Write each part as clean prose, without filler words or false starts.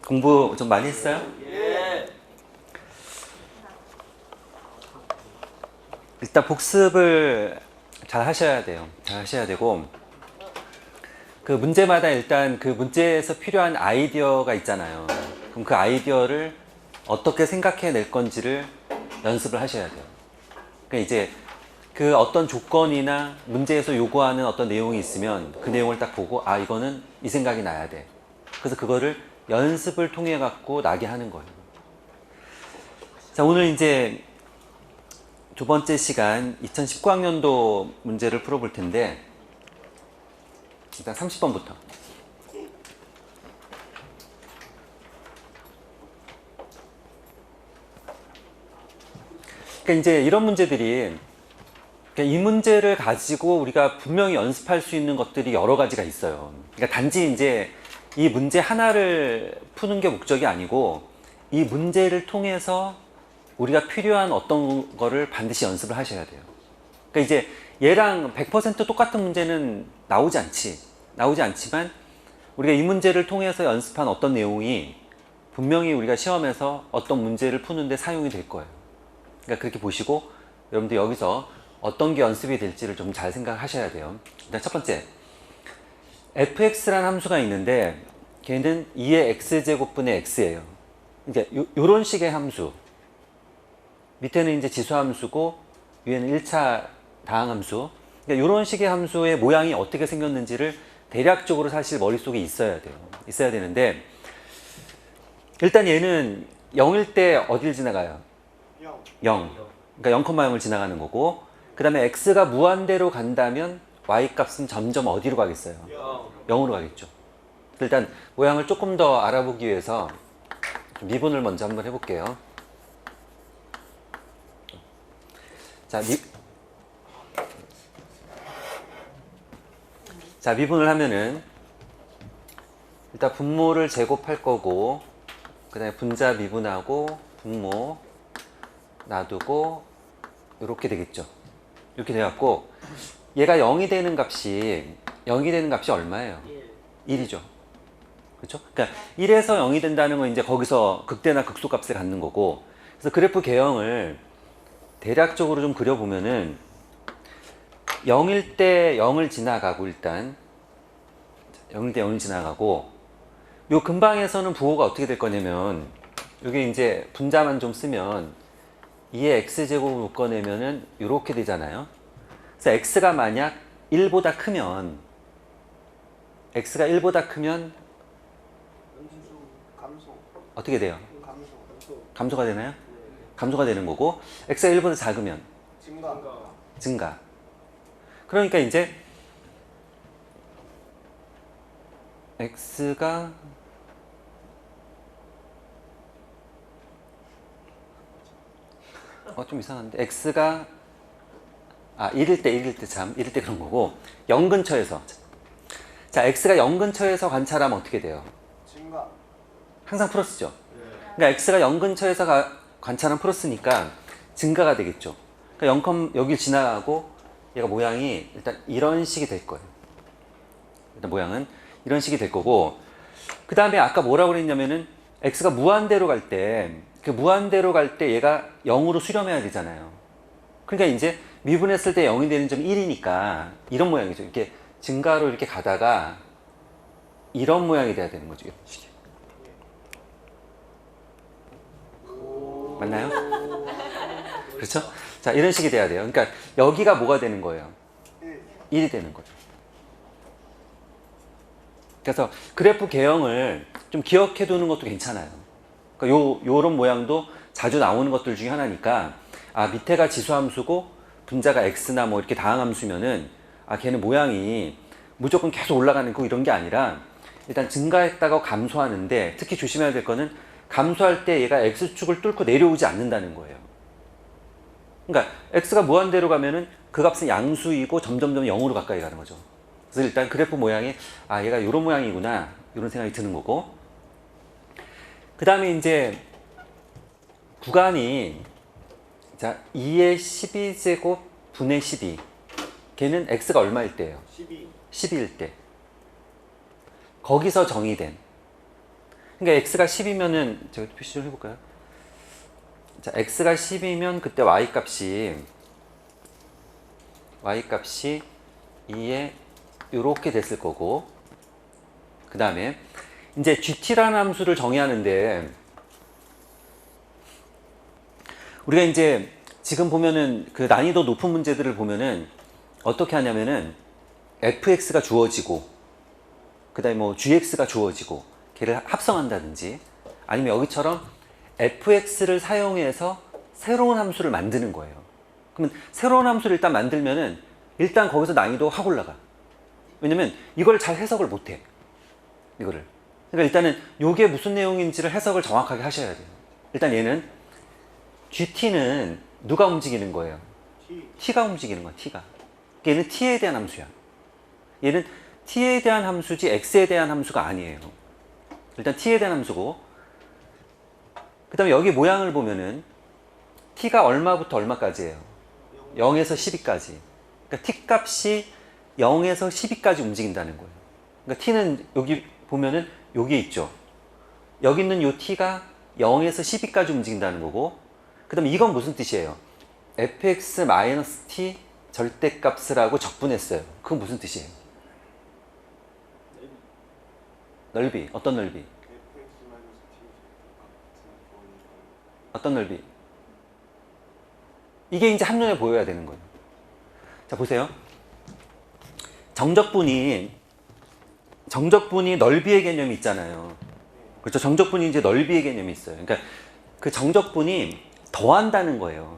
공부 좀 많이 했어요? 예. 일단 복습을 잘 하셔야 돼요. 잘 하셔야 되고, 그 문제마다 일단 그 문제에서 필요한 아이디어가 있잖아요. 그럼 그 아이디어를 어떻게 생각해 낼 건지를 연습을 하셔야 돼요. 그러니까 이제 그 어떤 조건이나 문제에서 요구하는 어떤 내용이 있으면 그 내용을 딱 보고, 아, 이거는 이 생각이 나야 돼. 그래서 그거를 연습을 통해 갖고 나게 하는 거예요. 자, 오늘 이제 두 번째 시간 2019학년도 문제를 풀어볼 텐데, 일단 30번부터. 그러니까 이제 이런 문제들이, 그러니까 이 문제를 가지고 우리가 분명히 연습할 수 있는 것들이 여러 가지가 있어요. 그러니까 단지 이제 이 문제 하나를 푸는 게 목적이 아니고, 이 문제를 통해서 우리가 필요한 어떤 거를 반드시 연습을 하셔야 돼요. 그러니까 이제 얘랑 100% 똑같은 문제는 나오지 않지만 우리가 이 문제를 통해서 연습한 어떤 내용이 분명히 우리가 시험에서 어떤 문제를 푸는데 사용이 될 거예요. 그러니까 그렇게 보시고 여러분들 여기서 어떤 게 연습이 될지를 좀 잘 생각하셔야 돼요. 일단 첫 번째, fx라는 함수가 있는데 걔는 2의 x제곱분의 x예요. 이제 요런 식의 함수, 밑에는 이제 지수함수고 위에는 1차 다항함수. 그러니까 이런 식의 함수의 모양이 어떻게 생겼는지를 대략적으로 사실 머릿속에 있어야 돼요. 있어야 되는데, 일단 얘는 0일 때 어딜 지나가요? 0. 그러니까 0,0을 지나가는 거고, 그 다음에 x가 무한대로 간다면 y 값은 점점 어디로 가겠어요? 0으로 가겠죠. 일단 모양을 조금 더 알아보기 위해서 미분을 먼저 한번 해볼게요. 자, 미분을 하면은 일단 분모를 제곱할 거고, 그 다음에 분자 미분하고 분모 놔두고 이렇게 되겠죠. 이렇게 돼갖고 얘가 0이 되는 값이 얼마예요? 1이죠. 그렇죠? 그러니까 1에서 0이 된다는 건 이제 거기서 극대나 극소값을 갖는 거고, 그래서 그래프 개형을 대략적으로 좀 그려보면은 0일 때 0을 지나가고, 일단 0일 때 0을 지나가고, 요 근방에서는 부호가 어떻게 될 거냐면, 여기 이제 분자만 좀 쓰면 2의 x제곱을 묶어내면은 이렇게 되잖아요. 그래서 x가 만약 1보다 크면 어떻게 돼요? 감소가 되나요? 감소가 되는 거고, x가 1보다 작으면 증가. 그러니까 이제 x가 좀 이상한데, x가 1일 때 그런 거고, 0 근처에서, 자, x가 0 근처에서 관찰하면 어떻게 돼요? 증가. 항상 플러스죠. 그러니까 x가 0 근처에서 관찰하면 플러스니까 증가가 되겠죠. 그러니까 0, 여길 지나가고 얘가 모양이 일단 이런 식이 될 거예요. 일단 모양은 이런 식이 될 거고, 그 다음에 아까 뭐라고 그랬냐면은 x가 무한대로 갈 때, 얘가 0으로 수렴해야 되잖아요. 그러니까 이제 미분했을 때 0이 되는 점이 1이니까 이런 모양이죠. 이렇게 증가로 이렇게 가다가 이런 모양이 돼야 되는 거죠. 이런 식이. 맞나요? 그렇죠? 자, 이런 식이 돼야 돼요. 그러니까 여기가 뭐가 되는 거예요? 1이 되는 거죠. 그래서 그래프 개형을 좀 기억해 두는 것도 괜찮아요. 그러니까 요런 모양도 자주 나오는 것들 중에 하나니까, 밑에가 지수함수고 분자가 x나 뭐 이렇게 다항함수면은 걔는 모양이 무조건 계속 올라가는 거 이런 게 아니라 일단 증가했다가 감소하는데, 특히 조심해야 될 거는 감소할 때 얘가 x축을 뚫고 내려오지 않는다는 거예요. 그러니까 x가 무한대로 가면은 그 값은 양수이고 점점점 0으로 가까이 가는 거죠. 그래서 일단 그래프 모양이 얘가 이런 모양이구나, 이런 생각이 드는 거고, 그 다음에 이제 구간이, 자, 2의 12제곱 분의 12, 걔는 x가 얼마일 때예요? 12일 때. 거기서 정의된, 그러니까 x가 10이면은 제가 표시 좀 해볼까요? 자, x가 10이면 그때 y 값이 2에 이렇게 됐을 거고, 그 다음에 이제 gt라는 함수를 정의하는데, 우리가 이제 지금 보면은 그 난이도 높은 문제들을 보면은 어떻게 하냐면은 fx가 주어지고, 그 다음에 뭐 gx가 주어지고, 걔를 합성한다든지, 아니면 여기처럼 fx를 사용해서 새로운 함수를 만드는 거예요. 그러면 새로운 함수를 일단 만들면은 일단 거기서 난이도가 확 올라가. 왜냐면 이걸 잘 해석을 못 해. 이거를. 그러니까 일단은 이게 무슨 내용인지를 해석을 정확하게 하셔야 돼요. 일단 얘는 GT는 누가 움직이는 거예요? T가 움직이는 거야, T가. 얘는 T에 대한 함수야. 얘는 T에 대한 함수지 X에 대한 함수가 아니에요. 일단 T에 대한 함수고, 그 다음에 여기 모양을 보면은 T가 얼마부터 얼마까지예요? 0에서 12까지. 그러니까 T 값이 0에서 12까지 움직인다는 거예요. 그러니까 T는 여기 보면은 여기 있죠. 여기 있는 요 T가 0에서 12까지 움직인다는 거고, 그 다음에 이건 무슨 뜻이에요? fx-t 절대값을 하고 적분했어요. 그건 무슨 뜻이에요? 넓이. 어떤 넓이? 어떤 넓이? 이게 이제 한눈에 보여야 되는 거예요. 자, 보세요. 정적분이 넓이의 개념이 있잖아요. 그렇죠? 정적분이 이제 넓이의 개념이 있어요. 그러니까 그 정적분이 더한다는 거예요.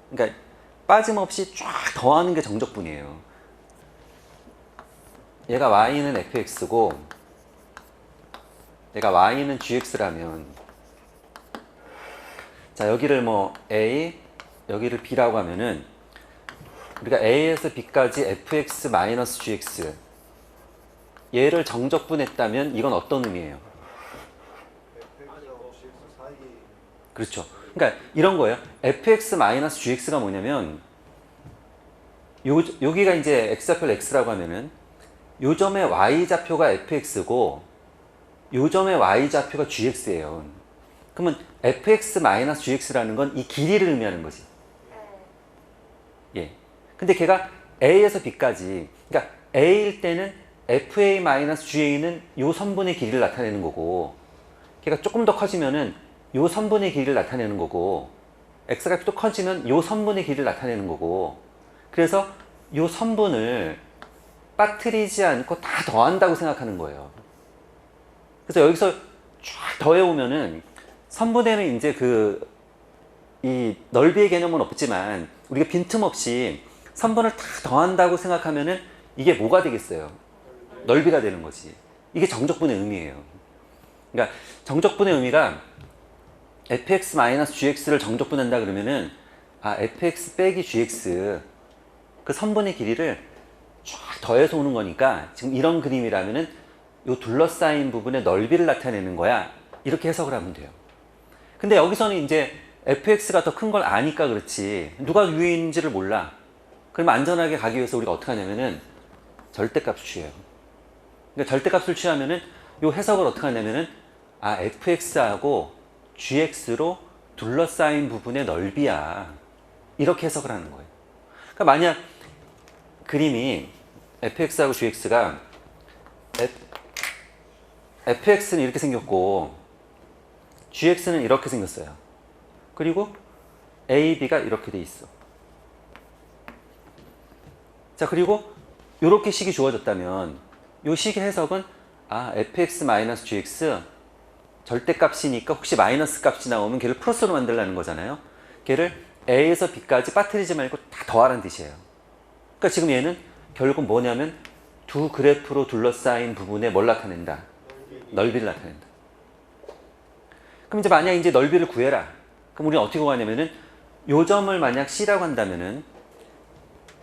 그러니까 빠짐없이 쫙 더하는 게 정적분이에요. 얘가 y는 fx고 얘가 y는 gx라면, 자, 여기를 뭐 a, 여기를 b라고 하면은 우리가 a에서 b까지 fx-gx, 얘를 정적분했다면 이건 어떤 의미예요? 그렇죠. 그러니까 이런 거예요. fx-gx가 뭐냐면, 여기가 이제 x좌표 x라고 하면은 요 점의 y좌표가 fx고 요 점의 y좌표가 gx예요. 그러면 fx-gx라는 건 이 길이를 의미하는 거지. 예. 근데 걔가 a에서 b까지, 그러니까 a일 때는 fa-ga는 요 선분의 길이를 나타내는 거고, 걔가 조금 더 커지면은 요 선분의 길이를 나타내는 거고, x값이 또 커지면 요 선분의 길이를 나타내는 거고, 그래서 요 선분을 빠뜨리지 않고 다 더한다고 생각하는 거예요. 그래서 여기서 쫙 더해오면은 선분에는 이제 이 넓이의 개념은 없지만 우리가 빈틈없이 선분을 다 더한다고 생각하면은 이게 뭐가 되겠어요? 넓이가 되는 거지. 이게 정적분의 의미예요. 그러니까 정적분의 의미가 fx-gx를 정적분한다 그러면은, 아, fx 빼기 gx, 그 선분의 길이를 쫙 더해서 오는 거니까 지금 이런 그림이라면은 요 둘러싸인 부분의 넓이를 나타내는 거야. 이렇게 해석을 하면 돼요. 근데 여기서는 이제 fx가 더 큰 걸 아니까 그렇지, 누가 위에 있는지를 몰라. 그러면 안전하게 가기 위해서 우리가 어떻게 하냐면은 절대값을 취해요. 그러니까 절대값을 취하면은 요 해석을 어떻게 하냐면은, 아, fx하고 gx로 둘러싸인 부분의 넓이야. 이렇게 해석을 하는 거예요. 그러니까 만약 그림이 fx하고 gx가 fx는 이렇게 생겼고 gx는 이렇게 생겼어요. 그리고 a, b가 이렇게 돼 있어. 자, 그리고 이렇게 식이 주어졌다면 이 식의 해석은, 아, fx-gx 절대값이니까 혹시 마이너스 값이 나오면 걔를 플러스로 만들라는 거잖아요. 걔를 a에서 b까지 빠뜨리지 말고 다 더하라는 뜻이에요. 그러니까 지금 얘는 결국 뭐냐면 두 그래프로 둘러싸인 부분에 뭘 나타낸다? 넓이를 나타낸다. 그럼 이제 만약 이제 넓이를 구해라. 그럼 우리는 어떻게 구하냐면은 요 점을 만약 C라고 한다면은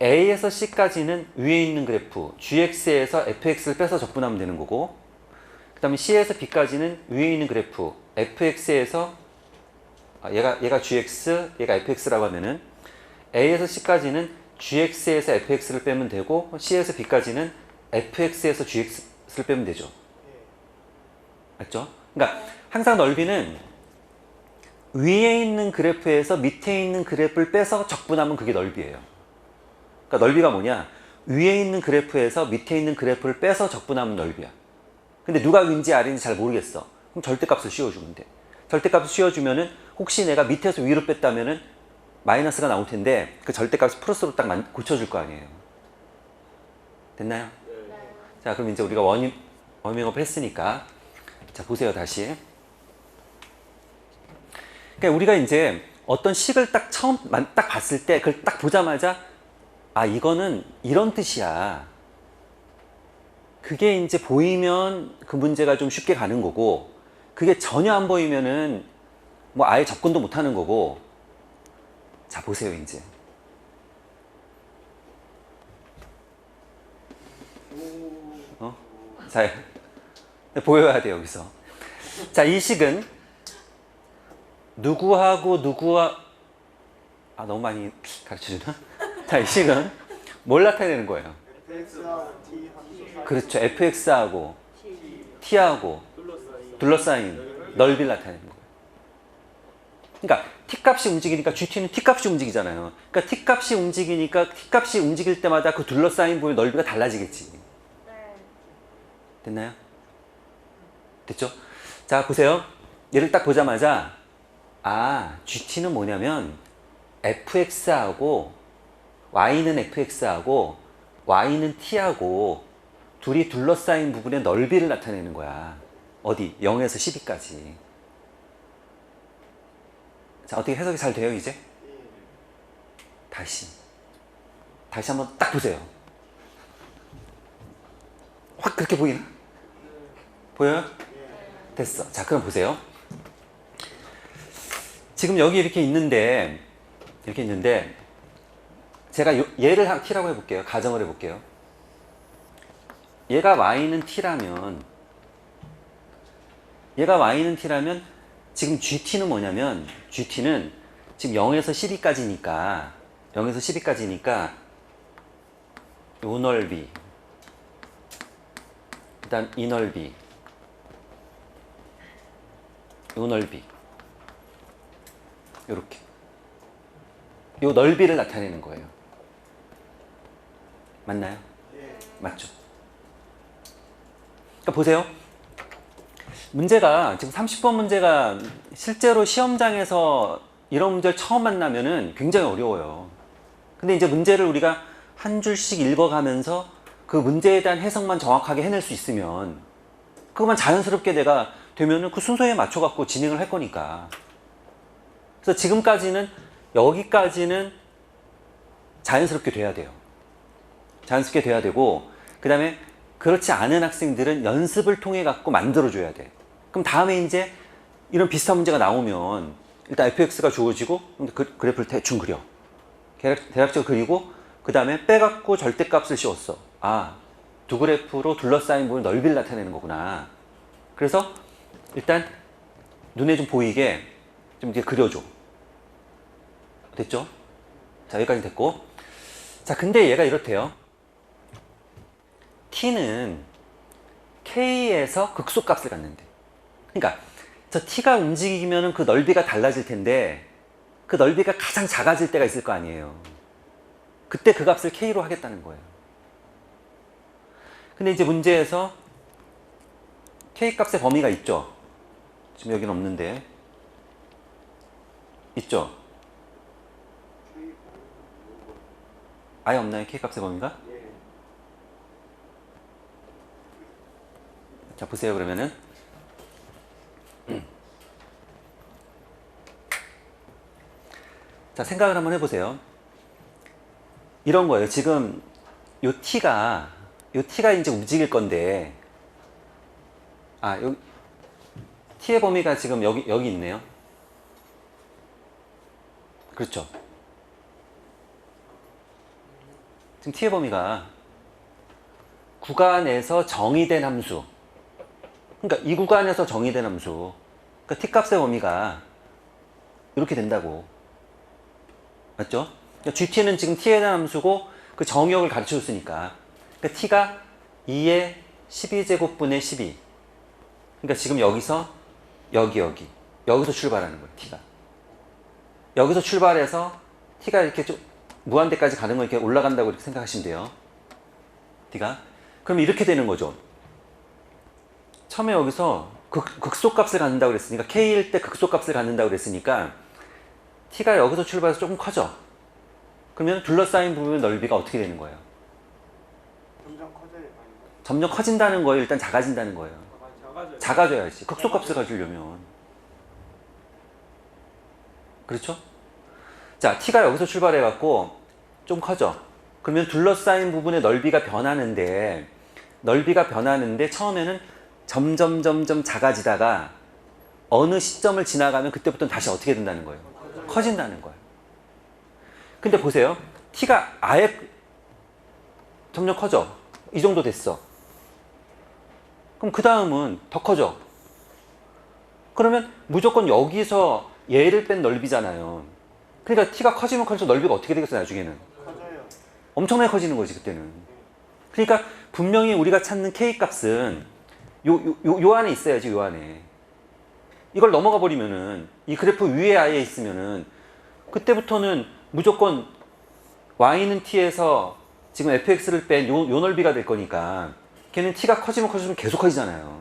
A에서 C까지는 위에 있는 그래프 GX에서 FX를 빼서 적분하면 되는 거고, 그 다음에 C에서 B까지는 위에 있는 그래프 FX에서, 얘가 GX, 얘가 FX라고 하면은 A에서 C까지는 GX에서 FX를 빼면 되고, C에서 B까지는 FX에서 GX를 빼면 되죠. 맞죠? 그러니까 그러니까 항상 넓이는 위에 있는 그래프에서 밑에 있는 그래프를 빼서 적분하면 그게 넓이에요. 그러니까 넓이가 뭐냐? 위에 있는 그래프에서 밑에 있는 그래프를 빼서 적분하면 넓이야. 근데 누가 위인지 아래인지 잘 모르겠어. 그럼 절대값을 씌워주면 돼. 절대값을 씌워주면은 혹시 내가 밑에서 위로 뺐다면은 마이너스가 나올 텐데 그 절대값을 플러스로 딱 고쳐줄 거 아니에요. 됐나요? 네. 자, 그럼 이제 우리가 워밍업 했으니까 자, 보세요, 다시. 그러니까 우리가 이제 어떤 식을 딱 처음 딱 봤을 때 그걸 딱 보자마자 아, 이거는 이런 뜻이야. 그게 이제 보이면 그 문제가 좀 쉽게 가는 거고, 그게 전혀 안 보이면은 뭐 아예 접근도 못 하는 거고. 자, 보세요, 이제. 자, 보여야 돼요, 여기서. 자, 이 식은 누구하고 누구와, 아, 너무 많이 가르쳐 주나? 자, 이 식은 뭘 나타내는 거예요? 그렇죠. fx하고 t하고 둘러싸인 넓이를 나타내는 거예요. 그러니까 t값이 움직이니까 gt는 t값이 움직이잖아요. 그러니까 t값이 움직이니까 t값이 움직일 때마다 그 둘러싸인 부분의 넓이가 달라지겠지. 네. 됐나요? 됐죠? 자, 보세요. 얘를 딱 보자마자 아, gt는 뭐냐면 fx하고 y는 fx하고 y는 t하고 둘이 둘러싸인 부분의 넓이를 나타내는 거야. 어디? 0에서 12까지. 자, 어떻게 해석이 잘 돼요, 이제? 다시 한번 딱 보세요. 확 그렇게 보이나? 보여요? 됐어. 자, 그럼 보세요. 지금 여기 이렇게 있는데 제가 얘를 t라고 해볼게요. 가정을 해볼게요. 얘가 y는 t라면 지금 gt는 뭐냐면 gt는 지금 0에서 12까지니까 요 넓이, 그 다음 이 넓이, 요 넓이, 요렇게 요 넓이를 나타내는 거예요. 맞나요? 네. 맞죠? 그러니까 보세요. 문제가 지금 30번 문제가 실제로 시험장에서 이런 문제를 처음 만나면은 굉장히 어려워요. 근데 이제 문제를 우리가 한 줄씩 읽어가면서 그 문제에 대한 해석만 정확하게 해낼 수 있으면 그것만 자연스럽게 내가 되면은 그 순서에 맞춰갖고 진행을 할 거니까. 그래서 지금까지는 여기까지는 자연스럽게 돼야 돼요. 자연스럽게 돼야 되고, 그 다음에 그렇지 않은 학생들은 연습을 통해 갖고 만들어줘야 돼. 그럼 다음에 이제 이런 비슷한 문제가 나오면 일단 fx가 주어지고 그 그래프를 대충 그려. 대략적으로 그리고 그 다음에 빼갖고 절대값을 씌웠어. 아, 두 그래프로 둘러싸인 부분 넓이를 나타내는 거구나. 그래서 일단 눈에 좀 보이게 좀 이렇게 그려줘. 됐죠? 자, 여기까지 됐고. 자, 근데 얘가 이렇대요. t는 k에서 극소값을 갖는데. 그러니까 저 t가 움직이면 그 넓이가 달라질 텐데 그 넓이가 가장 작아질 때가 있을 거 아니에요. 그때 그 값을 k로 하겠다는 거예요. 근데 이제 문제에서 k 값의 범위가 있죠. 지금 여기는 없는데 있죠. 아예 없나요? k 값의 범위가? 자, 보세요. 그러면은 자, 생각을 한번 해보세요. 이런 거예요. 지금 요 t가 이제 움직일 건데, 아, 여기 t의 범위가 지금 여기 있네요. 그렇죠. 지금 t의 범위가 구간에서 정의된 함수, 그러니까 이 구간에서 정의된 함수, 그러니까 t값의 범위가 이렇게 된다고. 맞죠? 그러니까 gt는 지금 t에 대한 함수고 그 정의역을 가르쳐 줬으니까. 그러니까 t가 2의 12제곱분의 12. 그러니까 지금 여기서 여기서 출발하는 거예요. t가 여기서 출발해서 t가 이렇게 좀 무한대까지 가는 거 이렇게 올라간다고 이렇게 생각하시면 돼요. t가 그럼 이렇게 되는 거죠. 처음에 여기서 극소값을 갖는다고 그랬으니까 k일 때 극소값을 갖는다고 그랬으니까 t가 여기서 출발해서 조금 커져. 그러면 둘러싸인 부분의 넓이가 어떻게 되는 거예요? 점점 커져요. 점점 커진다는 거예요? 일단 작아진다는 거예요? 작아져야지. 극소값을 가지려면. 그렇죠? 자, t가 여기서 출발해갖고 좀 커져. 그러면 둘러싸인 부분의 넓이가 변하는데 처음에는 점점 작아지다가 어느 시점을 지나가면 그때부터는 다시 어떻게 된다는 거예요? 커진다는 거예요. 근데 보세요. t가 아예 점점 커져. 이 정도 됐어. 그럼 그 다음은 더 커져. 그러면 무조건 여기서 얘를 뺀 넓이잖아요. 그러니까 t가 커지면 커질수록 넓이가 어떻게 되겠어 나중에는? 커져요. 엄청나게 커지는 거지 그때는. 그러니까 분명히 우리가 찾는 k 값은 요 안에 있어야지. 요 안에. 이걸 넘어가 버리면은 이 그래프 위에 아예 있으면은 그때부터는 무조건 y는 t에서 지금 fx를 뺀 요 넓이가 될 거니까 걔는 t가 커지면 커지면 계속 커지잖아요.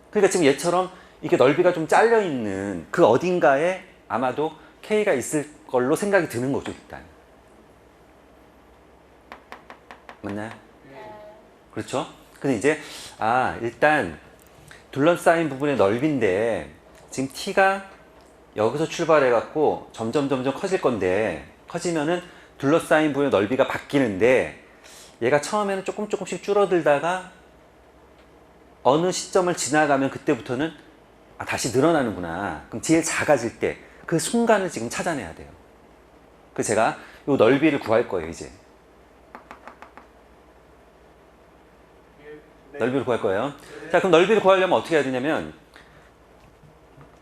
그러니까 지금 얘처럼 이게 넓이가 좀 잘려 있는 그 어딘가에 아마도 k가 있을 걸로 생각이 드는 거죠 일단. 맞나요? 그렇죠? 근데 이제 일단 둘러싸인 부분의 넓이인데 지금 t가 여기서 출발해갖고 점점 커질 건데 커지면은 둘러싸인 부분의 넓이가 바뀌는데 얘가 처음에는 조금씩 줄어들다가 어느 시점을 지나가면 그때부터는 다시 늘어나는구나. 그럼 제일 작아질 때 그 순간을 지금 찾아내야 돼요. 그래서 제가 이 넓이를 구할 거예요 이제. 네. 넓이를 구할 거예요. 자, 그럼 넓이를 구하려면 어떻게 해야 되냐면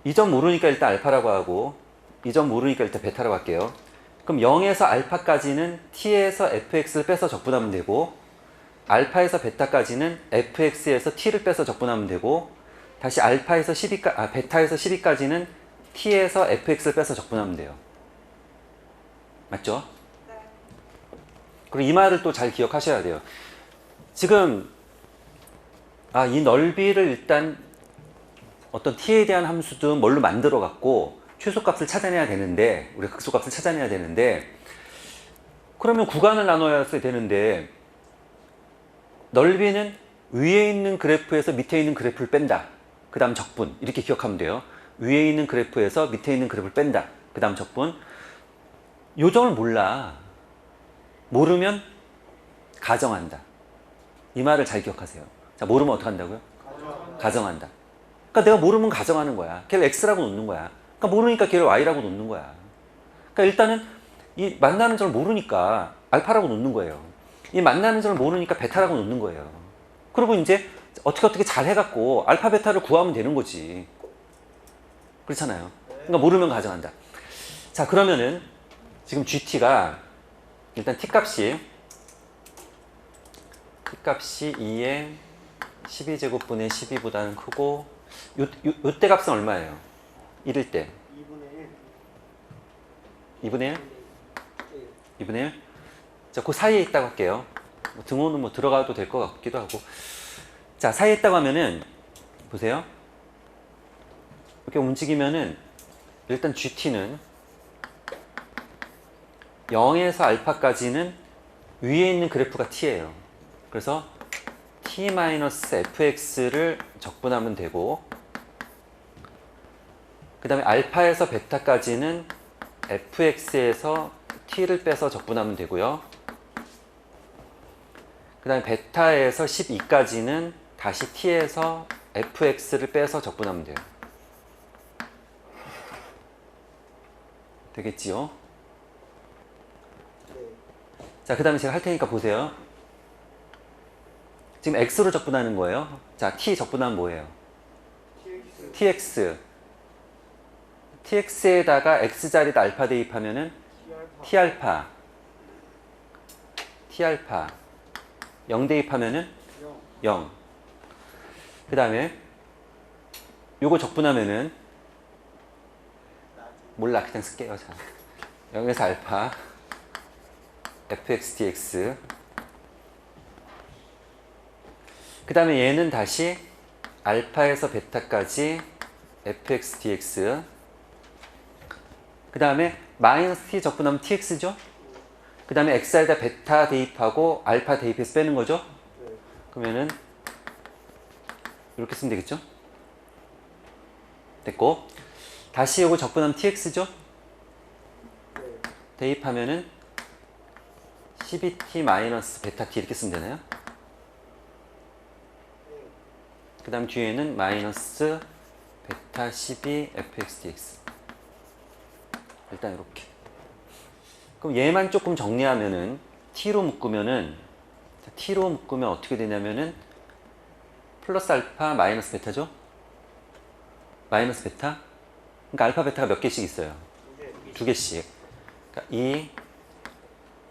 이 점 모르니까 일단 알파라고 하고 이 점 모르니까 일단 베타라고 할게요. 그럼 0에서 알파까지는 t에서 fx를 빼서 적분하면 되고 알파에서 베타까지는 fx에서 t를 빼서 적분하면 되고 다시 베타에서 12까지는 t에서 fx를 빼서 적분하면 돼요. 맞죠? 네. 그리고 이 말을 또 잘 기억하셔야 돼요. 지금 이 넓이를 일단 어떤 t에 대한 함수든 뭘로 만들어 갖고 최소값을 찾아내야 되는데 우리가 극소값을 찾아내야 되는데 그러면 구간을 나눠야 되는데 넓이는 위에 있는 그래프에서 밑에 있는 그래프를 뺀다. 그 다음 적분. 이렇게 기억하면 돼요. 위에 있는 그래프에서 밑에 있는 그래프를 뺀다. 그 다음 적분. 요점을 몰라. 모르면 가정한다. 이 말을 잘 기억하세요. 자, 모르면 어떻게 한다고요? 가정한다. 그러니까 내가 모르면 가정하는 거야. 걔를 x라고 놓는 거야. 그러니까 모르니까 걔를 y라고 놓는 거야. 그러니까 일단은 이 만나는 점을 모르니까 알파라고 놓는 거예요. 이 만나는 점을 모르니까 베타라고 놓는 거예요. 그리고 이제 어떻게 잘 해갖고 알파 베타를 구하면 되는 거지. 그렇잖아요. 그러니까 모르면 가정한다. 자, 그러면은 지금 GT가 일단 T값이 2에 12제곱분의 12보다는 크고 요때 값은 얼마예요? 1일 때 2분의 1? 2분의 1? 자, 그 사이에 있다고 할게요. 등호는 뭐 들어가도 될 것 같기도 하고. 자, 사이에 있다고 하면은 보세요. 이렇게 움직이면은 일단 GT는 0에서 알파까지는 위에 있는 그래프가 T예요. 그래서 T-fx를 적분하면 되고 그 다음에 알파에서 베타까지는 fx에서 t를 빼서 적분하면 되고요. 그 다음에 베타에서 12까지는 다시 t에서 fx를 빼서 적분하면 돼요. 되겠지요? 자, 그 다음에 제가 할 테니까 보세요. 지금 x로 적분하는 거예요. 자, t 적분하면 뭐예요? tx. tx에다가 x자리에다 알파 대입하면은 t알파. 0 대입하면은 0. 그 다음에 요거 적분하면은 몰라 그냥 쓸게요. 자, 0에서 알파 fx dx 그 다음에 얘는 다시 알파에서 베타까지 fx dx 그 다음에 마이너스 t 적분하면 tx죠. 그 다음에 x에다 베타 대입하고 알파 대입해서 빼는 거죠. 그러면은 이렇게 쓰면 되겠죠. 됐고 다시 요거 적분하면 tx죠. 대입하면은 12t 마이너스 베타 t 이렇게 쓰면 되나요? 그 다음 뒤에는 마이너스 베타 12 fx dx 일단 이렇게. 그럼 얘만 조금 정리하면은 t로 묶으면은 어떻게 되냐면은 플러스 알파 마이너스 베타죠? 마이너스 베타? 그러니까 알파 베타가 몇 개씩 있어요? 두 개씩. 그러니까 이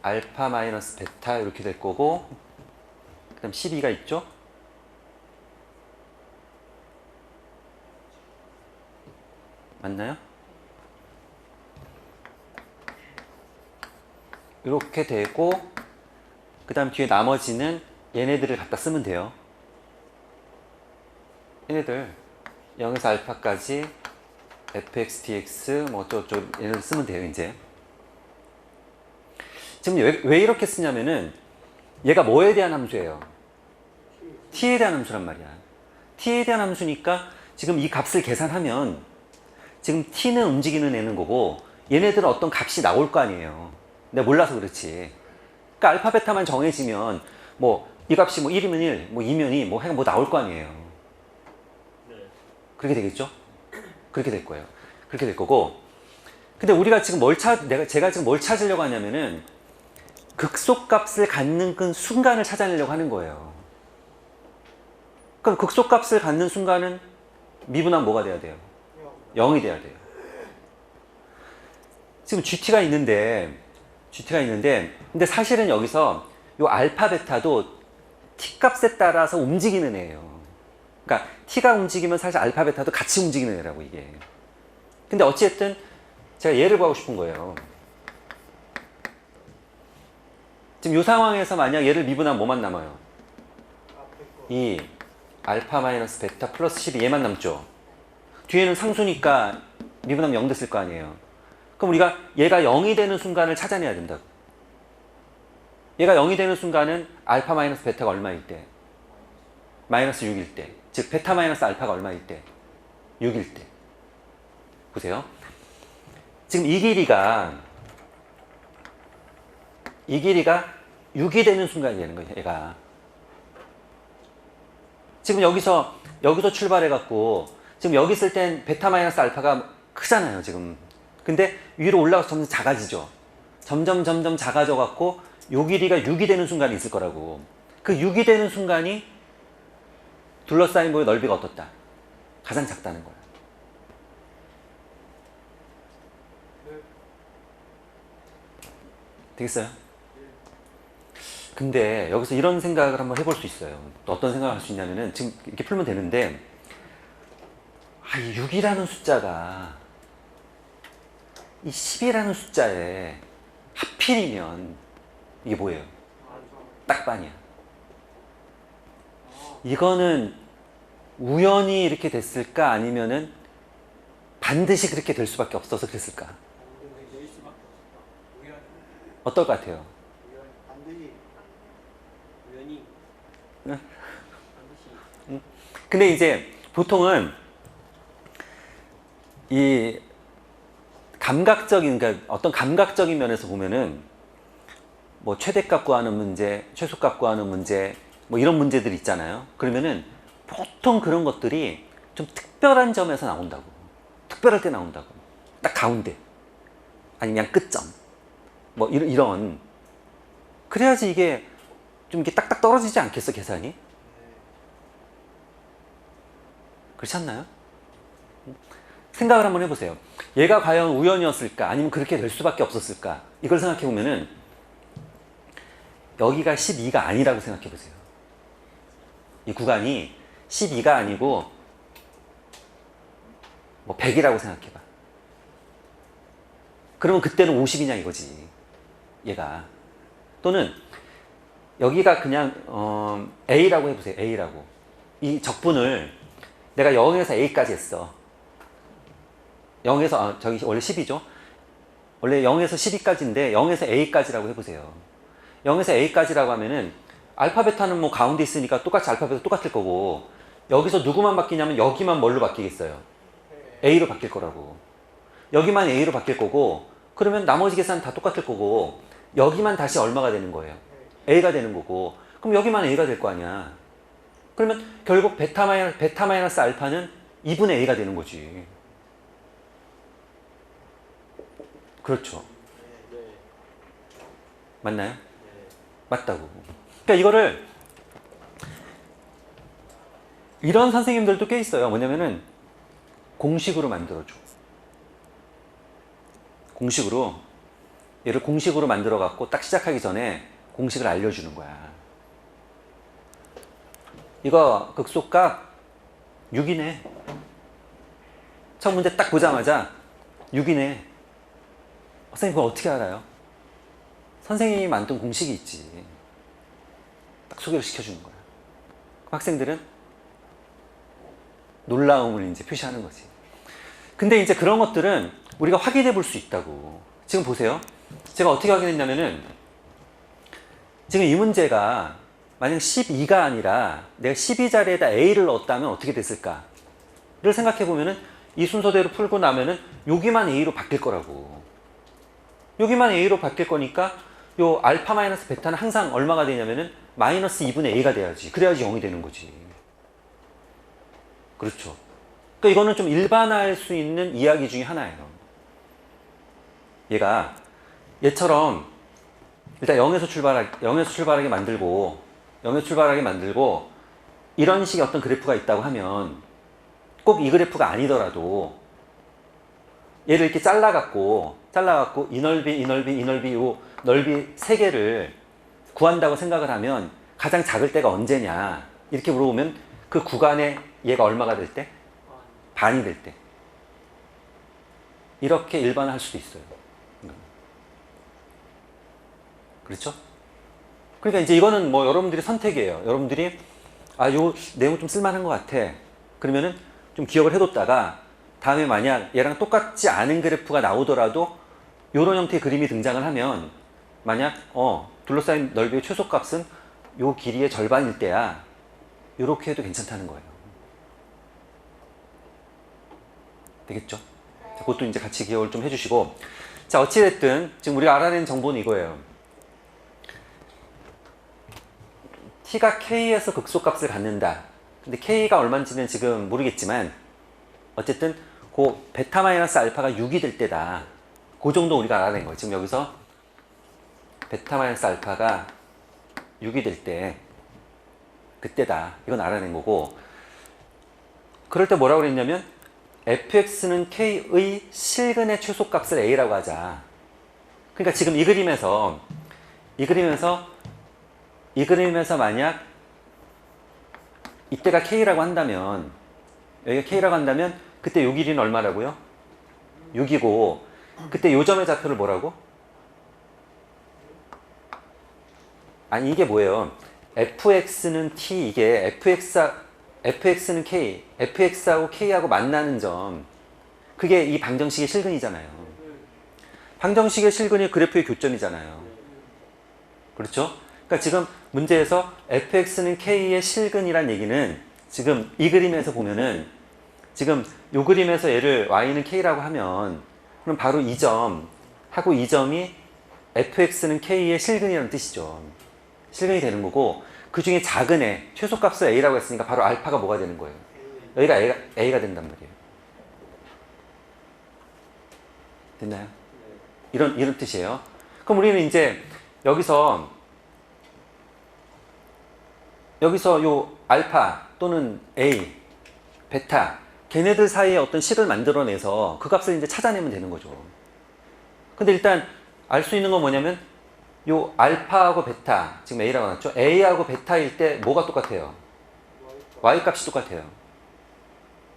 알파 마이너스 베타 이렇게 될 거고 그 다음 12가 있죠? 맞나요? 이렇게 되고 그 다음 뒤에 나머지는 얘네들을 갖다 쓰면 돼요. 얘네들 0에서 알파까지 fx dx 뭐 어쩌고저쩌고 얘네들 쓰면 돼요. 이제 지금 왜 이렇게 쓰냐면은 얘가 뭐에 대한 함수예요? t에 대한 함수란 말이야. t에 대한 함수니까 지금 이 값을 계산하면 지금 t는 움직이는 애는 거고 얘네들은 어떤 값이 나올 거 아니에요. 내가 몰라서 그렇지. 그러니까 알파 베타만 정해지면 뭐 이 값이 뭐 1이면 1, 뭐 2면 2, 뭐 뭐 나올 거 아니에요. 그렇게 되겠죠? 그렇게 될 거예요. 그렇게 될 거고. 근데 우리가 지금 제가 지금 뭘 찾으려고 하냐면은 극소값을 갖는 그 순간을 찾아내려고 하는 거예요. 그럼 극소값을 갖는 순간은 미분하면 뭐가 돼야 돼요? 0이 돼야 돼요. 지금 GT가 있는데 근데 사실은 여기서 요 알파 베타도 t 값에 따라서 움직이는 애예요. 그러니까 t가 움직이면 사실 알파 베타도 같이 움직이는 애라고 이게. 근데 어찌됐든 제가 얘를 구하고 싶은 거예요. 지금 이 상황에서 만약 얘를 미분하면 뭐만 남아요? 이 알파 마이너스 베타 플러스 12 얘만 남죠. 뒤에는 상수니까 미분하면 0 됐을 거 아니에요. 그럼 우리가 얘가 0이 되는 순간을 찾아내야 된다고. 얘가 0이 되는 순간은 알파 마이너스 베타가 얼마일 때? 마이너스 6일 때. 즉 베타 마이너스 알파가 얼마일 때? 6일 때. 보세요. 지금 이 길이가 6이 되는 순간이 되는 거예요. 얘가. 지금 여기서 출발해 갖고 지금 여기 있을 땐 베타 마이너스 알파가 크잖아요. 지금. 근데 위로 올라가서 점점 작아지죠. 점점 작아져 갖고 요 길이가 6이 되는 순간이 있을 거라고. 그 6이 되는 순간이 둘러싸인 부의 넓이가 어떻다? 가장 작다는 거야. 되겠어요? 근데 여기서 이런 생각을 한번 해볼 수 있어요. 어떤 생각을 할 수 있냐면은 지금 이렇게 풀면 되는데 이 6이라는 숫자가 이 10이라는 숫자에 하필이면 이게 뭐예요? 딱 반이야. 이거는 우연히 이렇게 됐을까? 아니면은 반드시 그렇게 될 수밖에 없어서 그랬을까? 어떨 것 같아요? 근데 이제 보통은 이 감각적인, 그러니까 어떤 감각적인 면에서 보면은 뭐 최대값 구하는 문제, 최소값 구하는 문제, 뭐 이런 문제들 있잖아요. 그러면은 보통 그런 것들이 좀 특별한 점에서 나온다고. 특별할 때 나온다고. 딱 가운데. 아니면 그냥 끝점. 뭐 이런. 그래야지 이게 좀 이렇게 딱딱 떨어지지 않겠어, 계산이? 그렇지 않나요? 생각을 한번 해보세요. 얘가 과연 우연이었을까? 아니면 그렇게 될 수밖에 없었을까? 이걸 생각해 보면은 여기가 12가 아니라고 생각해 보세요. 이 구간이 12가 아니고 뭐 100이라고 생각해봐. 그러면 그때는 50이냐 이거지. 얘가. 또는 여기가 그냥 A라고 해보세요. A라고. 이 적분을 내가 0에서 A까지 했어. 0에서 저기 원래 10이죠. 원래 0에서 12까지인데 0에서 A까지라고 해보세요. 0에서 A까지라고 하면은 알파 베타는 뭐 가운데 있으니까 똑같이 알파 베타 똑같을 거고, 여기서 누구만 바뀌냐면 여기만 뭘로 바뀌겠어요? A로 바뀔 거라고. 여기만 A로 바뀔 거고, 그러면 나머지 계산은 다 똑같을 거고, 여기만 다시 얼마가 되는 거예요? A가 되는 거고, 그럼 여기만 A가 될 거 아니야. 그러면 결국 베타 마이너스 알파는 2분의 A가 되는 거지. 그렇죠. 맞나요? 맞다고. 그러니까 이거를 이런 선생님들도 꽤 있어요. 뭐냐면은 공식으로 만들어줘. 공식으로, 얘를 공식으로 만들어 갖고 딱 시작하기 전에 공식을 알려주는 거야. 이거 극소값 6이네. 첫 문제 딱 보자마자 6이네. 선생님 그걸 어떻게 알아요? 선생님이 만든 공식이 있지. 딱 소개를 시켜주는 거야. 그럼 학생들은 놀라움을 이제 표시하는 거지. 근데 이제 그런 것들은 우리가 확인해 볼 수 있다고. 지금 보세요. 제가 어떻게 확인했냐면은, 지금 이 문제가 만약 12가 아니라 내가 12자리에다 A를 넣었다면 어떻게 됐을까를 생각해 보면은 이 순서대로 풀고 나면은 여기만 A로 바뀔 거라고. 여기만 A로 바뀔 거니까 요 알파 마이너스 베타는 항상 얼마가 되냐면은 마이너스 2분의 A가 돼야지. 그래야지 0이 되는 거지. 그렇죠. 그러니까 이거는 좀 일반화할 수 있는 이야기 중에 하나예요. 얘처럼 일단 0에서 출발하게 만들고, 이런 식의 어떤 그래프가 있다고 하면 꼭 이 그래프가 아니더라도 얘를 이렇게 잘라갖고 이 넓이 요 넓이 3개를 구한다고 생각을 하면 가장 작을 때가 언제냐 이렇게 물어보면 그 구간에 얘가 얼마가 될 때? 반이 될 때. 이렇게 일반화할 수도 있어요. 그렇죠? 그러니까 이제 이거는 뭐 여러분들이 선택이에요. 여러분들이 요 내용 좀 쓸만한 것 같아. 그러면은 좀 기억을 해뒀다가 다음에 만약 얘랑 똑같지 않은 그래프가 나오더라도 이런 형태의 그림이 등장을 하면, 만약 둘러싸인 넓이의 최소값은 요 길이의 절반일 때야, 이렇게 해도 괜찮다는 거예요. 되겠죠? 자, 그것도 이제 같이 기억을 좀 해주시고, 자, 어찌됐든 지금 우리가 알아낸 정보는 이거예요. t가 k에서 극소값을 갖는다. 근데 k가 얼마인지는 지금 모르겠지만 어쨌든 그 베타 마이너스 알파가 6이 될 때다. 그 정도 우리가 알아낸 거예요. 지금 여기서 베타 마이너스 알파가 6이 될 때 그때다. 이건 알아낸 거고, 그럴 때 뭐라고 그랬냐면 fx는 k의 실근의 최소값을 a라고 하자. 그러니까 지금 이 그림에서 만약 이때가 k라고 한다면, 여기가 k라고 한다면 그때 요 길이는 얼마라고요? 6이고, 그때 요 점의 좌표를 뭐라고? 아니 이게 뭐예요? fx는 t, 이게 fx는 k, fx하고 k하고 만나는 점, 그게 이 방정식의 실근이잖아요. 방정식의 실근이 그래프의 교점이잖아요. 그렇죠? 그러니까 지금 문제에서 fx는 k의 실근이란 얘기는 지금 이 그림에서 보면은, 지금 이 그림에서 얘를 y는 k라고 하면 그럼 바로 이 점하고 이 점이 fx는 k의 실근이라는 뜻이죠. 실근이 되는 거고, 그 중에 작은 애, 최소값을 a라고 했으니까 바로 알파가 뭐가 되는 거예요? 여기가 a가 된단 말이에요. 됐나요? 이런 뜻이에요. 그럼 우리는 이제 여기서 요 알파 또는 A, 베타, 걔네들 사이에 어떤 식을 만들어내서 그 값을 이제 찾아내면 되는 거죠. 근데 일단 알 수 있는 건 뭐냐면 요 알파하고 베타, 지금 A라고 나왔죠? A하고 베타일 때 뭐가 똑같아요? Y 값이 똑같아요.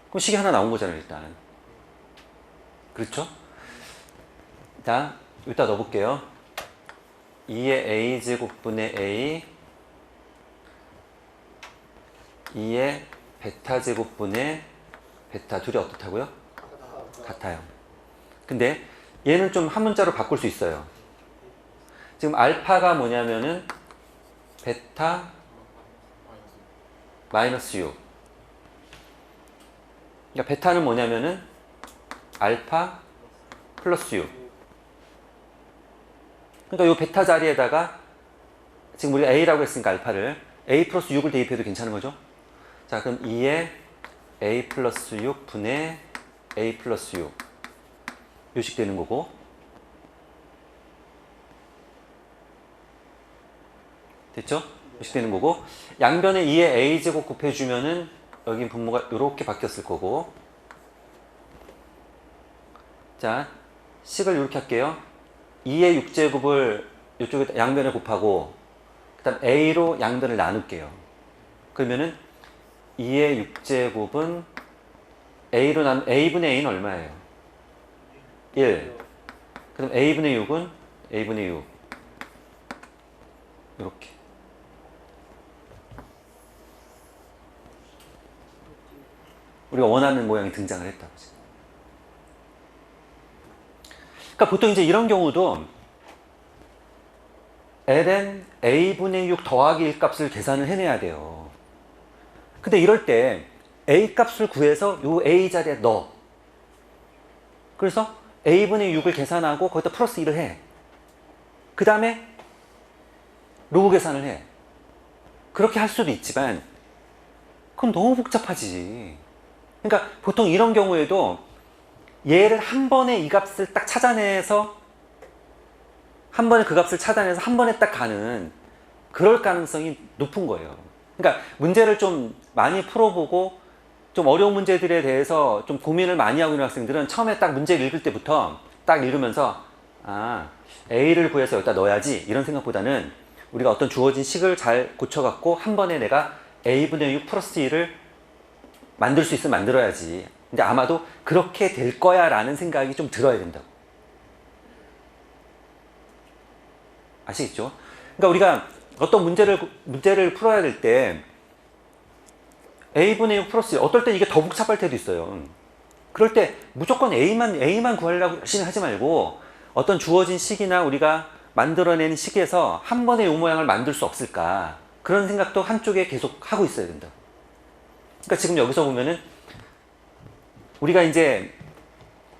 그럼 식이 하나 나온 거잖아요, 일단. 그렇죠? 자, 여기다 넣어볼게요. 2의 a제곱분의 a 2의 베타제곱분의 베타 둘이 어떻다고요? 같아요. 근데 얘는 좀 한 문자로 바꿀 수 있어요. 지금 알파가 뭐냐면은 베타 마이너스 6. 그러니까 베타는 뭐냐면은 알파 플러스 6. 그러니까 이 베타 자리에다가 지금 우리가 a라고 했으니까 알파를 a 플러스 6을 대입해도 괜찮은 거죠? 자, 그럼 2의 a 플러스 6 분의 a 플러스 6 요식 되는 거고, 됐죠? 요식 되는 거고, 양변에 2의 a제곱 곱해주면은 여기 분모가 이렇게 바뀌었을 거고, 자, 식을 이렇게 할게요. 2의 6제곱을 이쪽에 양변에 곱하고 그 다음 a로 양변을 나눌게요. 그러면은 2의 6제곱은 a로 나누면 a분의 a는 얼마예요? 1. 그럼 a분의 6은 a분의 6 이렇게. 우리가 원하는 모양이 등장을 했다고. 그러니까 보통 이제 이런 경우도 ln a분의 6 더하기 1 값을 계산을 해내야 돼요. 근데 이럴 때 a 값을 구해서 요 a 자리에 넣어. 그래서 a분의 6을 계산하고 거기다 플러스 1을 해. 그 다음에 로그 계산을 해. 그렇게 할 수도 있지만 그건 너무 복잡하지. 그러니까 보통 이런 경우에도 얘를 한 번에 이 값을 딱 찾아내서 한 번에 그 값을 찾아내서 한 번에 딱 가는 그럴 가능성이 높은 거예요. 그러니까 문제를 좀 많이 풀어보고 좀 어려운 문제들에 대해서 좀 고민을 많이 하고 있는 학생들은 처음에 딱 문제를 읽을 때부터 딱 읽으면서 아, A를 구해서 여기다 넣어야지 이런 생각보다는 우리가 어떤 주어진 식을 잘 고쳐갖고 한 번에 내가 A분의 6 플러스 1을 만들 수 있으면 만들어야지. 근데 아마도 그렇게 될 거야 라는 생각이 좀 들어야 된다고. 아시겠죠? 그러니까 우리가 어떤 문제를 풀어야 될 때 a분의 6 플러스 1, 어떨 때 이게 더 복잡할 때도 있어요. 그럴 때 무조건 A만 구하려고 열심히 하지 말고 어떤 주어진 식이나 우리가 만들어내는 식에서 한 번에 이 모양을 만들 수 없을까 그런 생각도 한쪽에 계속 하고 있어야 된다. 그러니까 지금 여기서 보면은 우리가 이제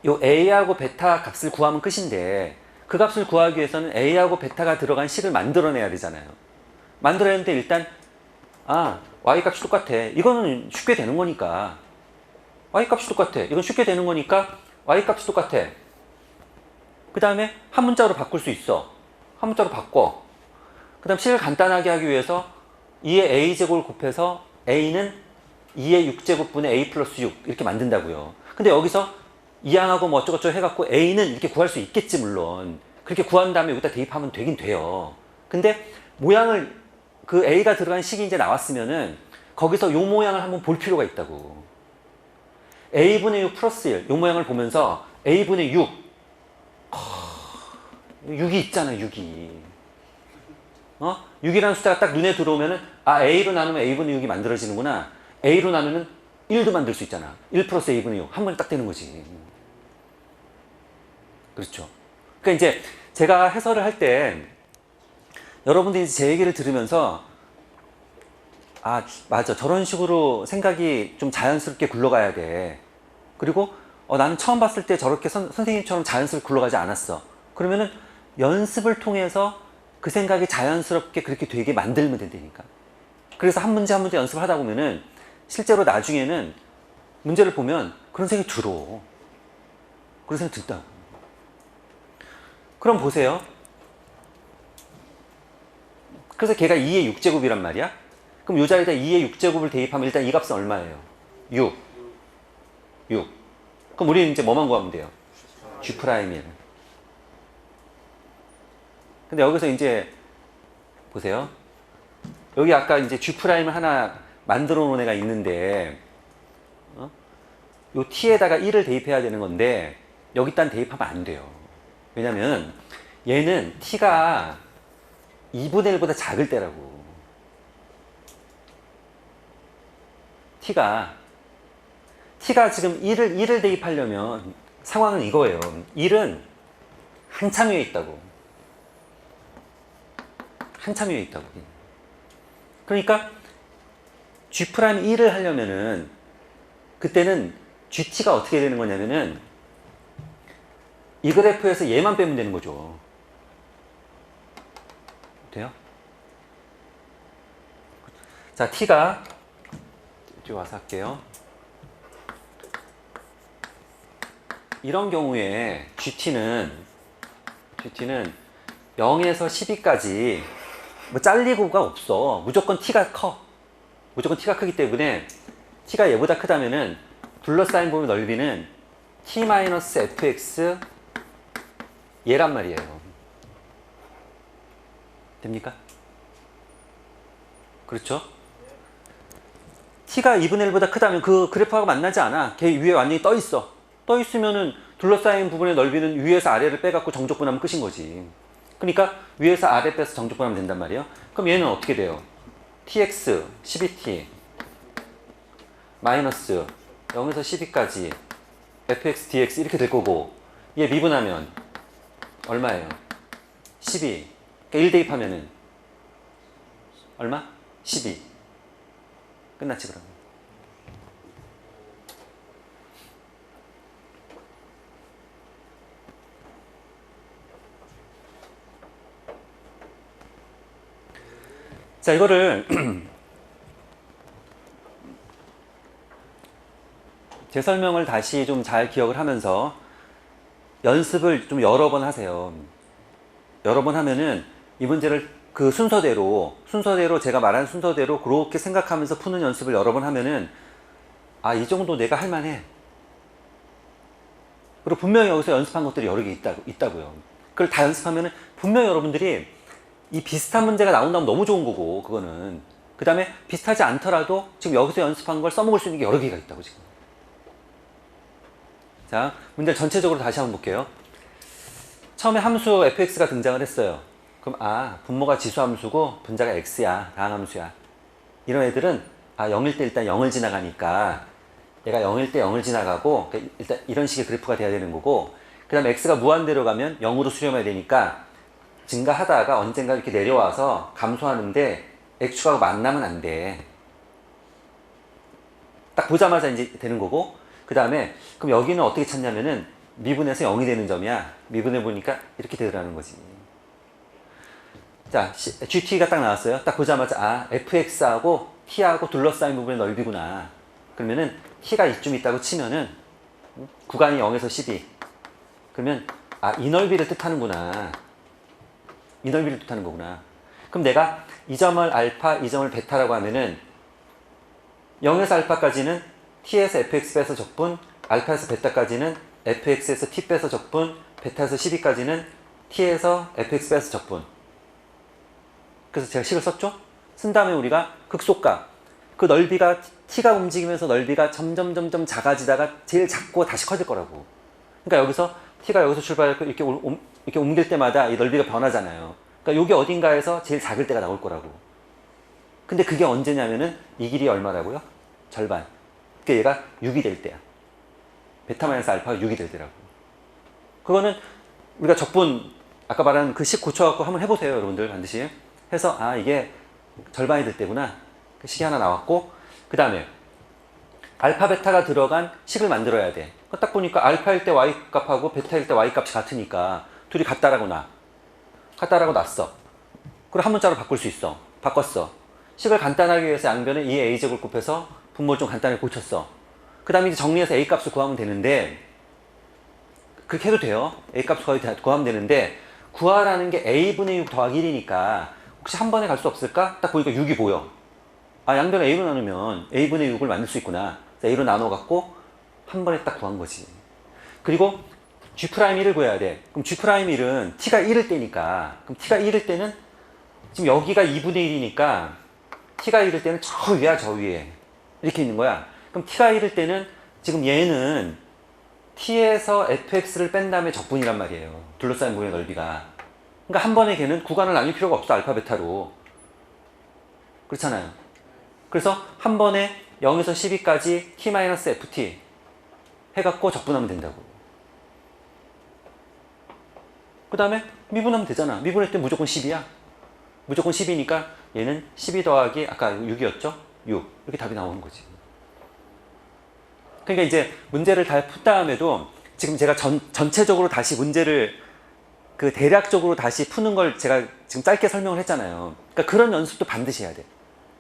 요 A하고 베타 값을 구하면 끝인데 그 값을 구하기 위해서는 A하고 베타가 들어간 식을 만들어내야 되잖아요. 만들어내는데 일단 Y값이 똑같아. 이거는 쉽게 되는 거니까 Y값이 똑같아. 이건 쉽게 되는 거니까 Y값이 똑같아. 그 다음에 한 문자로 바꿀 수 있어. 한 문자로 바꿔. 그 다음 식을 간단하게 하기 위해서 2의 A제곱을 곱해서 A는 2의 6제곱분의 A 플러스 6 이렇게 만든다고요. 근데 여기서 이항하고 뭐 어쩌고저쩌고 해갖고 A는 이렇게 구할 수 있겠지 물론. 그렇게 구한 다음에 여기다 대입하면 되긴 돼요. 근데 모양을 그 A가 들어간 식이 이제 나왔으면은 거기서 요 모양을 한번 볼 필요가 있다고. A분의 6 플러스 1 요 모양을 보면서 A분의 6 6이 있잖아 6이 6이라는 숫자가 딱 눈에 들어오면은 A로 나누면 A분의 6이 만들어지는구나. A로 나누면 1도 만들 수 있잖아. 1 플러스 A분의 6 한 번에 딱 되는 거지. 그렇죠. 그러니까 이제 제가 해설을 할 때 여러분들이 제 얘기를 들으면서 맞아 저런 식으로 생각이 좀 자연스럽게 굴러가야 돼. 그리고 나는 처음 봤을 때 저렇게 선생님처럼 자연스럽게 굴러가지 않았어. 그러면은 연습을 통해서 그 생각이 자연스럽게 그렇게 되게 만들면 된다니까. 그래서 한 문제 한 문제 연습을 하다 보면은 실제로 나중에는 문제를 보면 그런 생각이 들어. 그런 생각이 든다. 그럼 보세요. 그래서 걔가 2의 6제곱이란 말이야. 그럼 이 자리에다 2의 6제곱을 대입하면 일단 이 값은 얼마예요? 6. 그럼 우리는 이제 뭐만 구하면 돼요? G'1. 근데 여기서 이제 보세요. 여기 아까 이제 G'을 하나 만들어 놓은 애가 있는데 요 T에다가 1을 대입해야 되는 건데 여기다 대입하면 안 돼요. 왜냐면 얘는 t가 2분의 1보다 작을 때라고. t가 지금 1을 대입하려면 상황은 이거예요. 1은 한참 위에 있다고. 한참 위에 있다고. 그러니까 G'1을 하려면은 그때는 GT가 어떻게 되는 거냐면은 이 그래프에서 얘만 빼면 되는 거죠. 돼요? 자, T가 이쪽 와서 할게요. 이런 경우에 GT는 0에서 12까지 뭐 잘리고가 없어. 무조건 T가 커. 무조건 T가 크기 때문에 T가 얘보다 크다면은 둘러싸인 부분 넓이는 T-fx 얘란 말이에요. 됩니까? 그렇죠? T가 2분의 1보다 크다면 그 그래프하고 만나지 않아. 걔 위에 완전히 떠 있어. 떠 있으면은 둘러싸인 부분의 넓이는 위에서 아래를 빼갖고 정적분하면 끝인 거지. 그러니까 위에서 아래 빼서 정적분하면 된단 말이에요. 그럼 얘는 어떻게 돼요? tx 12t 마이너스 0에서 12까지 fx dx 이렇게 될 거고, 얘 미분하면 얼마예요? 12. 그러니까 1 대입하면은 얼마? 12. 끝났지 그럼. 자, 이거를 제 설명을 다시 좀 잘 기억을 하면서 연습을 좀 여러 번 하세요. 여러 번 하면은 이 문제를 그 순서대로 제가 말한 순서대로 그렇게 생각하면서 푸는 연습을 여러 번 하면은 아, 이 정도 내가 할 만해. 그리고 분명히 여기서 연습한 것들이 여러 개 있다고요. 그걸 다 연습하면은 분명히 여러분들이 이 비슷한 문제가 나온다면 너무 좋은 거고, 그거는. 그 다음에 비슷하지 않더라도 지금 여기서 연습한 걸 써먹을 수 있는 게 여러 개가 있다고, 지금. 자, 문제를 전체적으로 다시 한번 볼게요. 처음에 함수 fx가 등장을 했어요. 그럼 분모가 지수함수고 분자가 x야, 다항함수야. 이런 애들은 0일 때 일단 0을 지나가니까 얘가 0일 때 0을 지나가고 일단 이런 식의 그래프가 돼야 되는 거고, 그 다음에 x가 무한대로 가면 0으로 수렴해야 되니까 증가하다가 언젠가 이렇게 내려와서 감소하는데 x축하고 만나면 안 돼. 딱 보자마자 이제 되는 거고, 그 다음에 그럼 여기는 어떻게 찾냐면은 미분해서 0이 되는 점이야. 미분해 보니까 이렇게 되더라는 거지. 자, GT가 딱 나왔어요. 딱 보자마자 fx하고 t하고 둘러싸인 부분의 넓이구나. 그러면은 t가 이쯤 있다고 치면은 구간이 0에서 12. 그러면 이 넓이를 뜻하는구나. 이 넓이를 뜻하는 거구나. 그럼 내가 이 점을 알파, 이 점을 베타라고 하면은 0에서 알파까지는 t에서 fx 빼서 적분, 알파에서 베타까지는 fx에서 t 빼서 적분, 베타에서 12까지는 t에서 fx 빼서 적분. 그래서 제가 식을 썼죠? 쓴 다음에 우리가 극소값, 그 넓이가 t가 움직이면서 넓이가 점점 작아지다가 제일 작고 다시 커질 거라고. 그러니까 여기서 t가 여기서 출발해서 이렇게 옮길 때마다 이 넓이가 변하잖아요. 그러니까 여기 어딘가에서 제일 작을 때가 나올 거라고. 근데 그게 언제냐면은 이 길이 얼마라고요? 절반. 그러니까 얘가 6이 될 때야. 베타 마이너스 알파가 6이 될 때라고. 그거는 우리가 적분 아까 말한 그 식 고쳐갖고 한번 해보세요, 여러분들. 반드시 해서 이게 절반이 될 때구나. 그 식이 하나 나왔고, 그 다음에 알파 베타가 들어간 식을 만들어야 돼. 딱 보니까 알파일 때 y 값하고 베타일 때 y 값이 같으니까 둘이 같다라고 놨어. 그리고 한 문자로 바꿀 수 있어. 바꿨어. 식을 간단하게 위해서 양변에 2a제곱 곱해서 분모를 좀 간단하게 고쳤어. 그 다음에 이제 정리해서 a 값을 구하면 되는데, 그렇게 해도 돼요. a 값을 거의 다 구하면 되는데, 구하라는 게 a분의 6 더하기 1이니까 혹시 한 번에 갈 수 없을까? 딱 보니까 6이 보여. 양변을 a로 나누면 a분의 6을 만들 수 있구나. a로 나눠갖고 한 번에 딱 구한 거지. 그리고 G'1을 구해야 돼. 그럼 G'1은 t가 1일 때니까, 그럼 t가 1일 때는 지금 여기가 2분의 1이니까 t가 1일 때는 저 위야, 저 위에. 이렇게 있는 거야. 그럼 t가 1일 때는 지금 얘는 t에서 fx를 뺀 다음에 적분이란 말이에요. 둘러싸인 부분의 넓이가. 그러니까 한 번에 걔는 구간을 나눌 필요가 없어. 알파, 베타로. 그렇잖아요. 그래서 한 번에 0에서 12까지 t-ft 해갖고 적분하면 된다고. 그 다음에 미분하면 되잖아. 미분할 때 무조건 10이야. 무조건 10이니까 얘는 12 더하기 아까 6이었죠? 6. 이렇게 답이 나오는 거지. 그러니까 이제 문제를 다 푼 다음에도 지금 제가 전체적으로 다시 문제를 그 대략적으로 다시 푸는 걸 제가 지금 짧게 설명을 했잖아요. 그러니까 그런 연습도 반드시 해야 돼.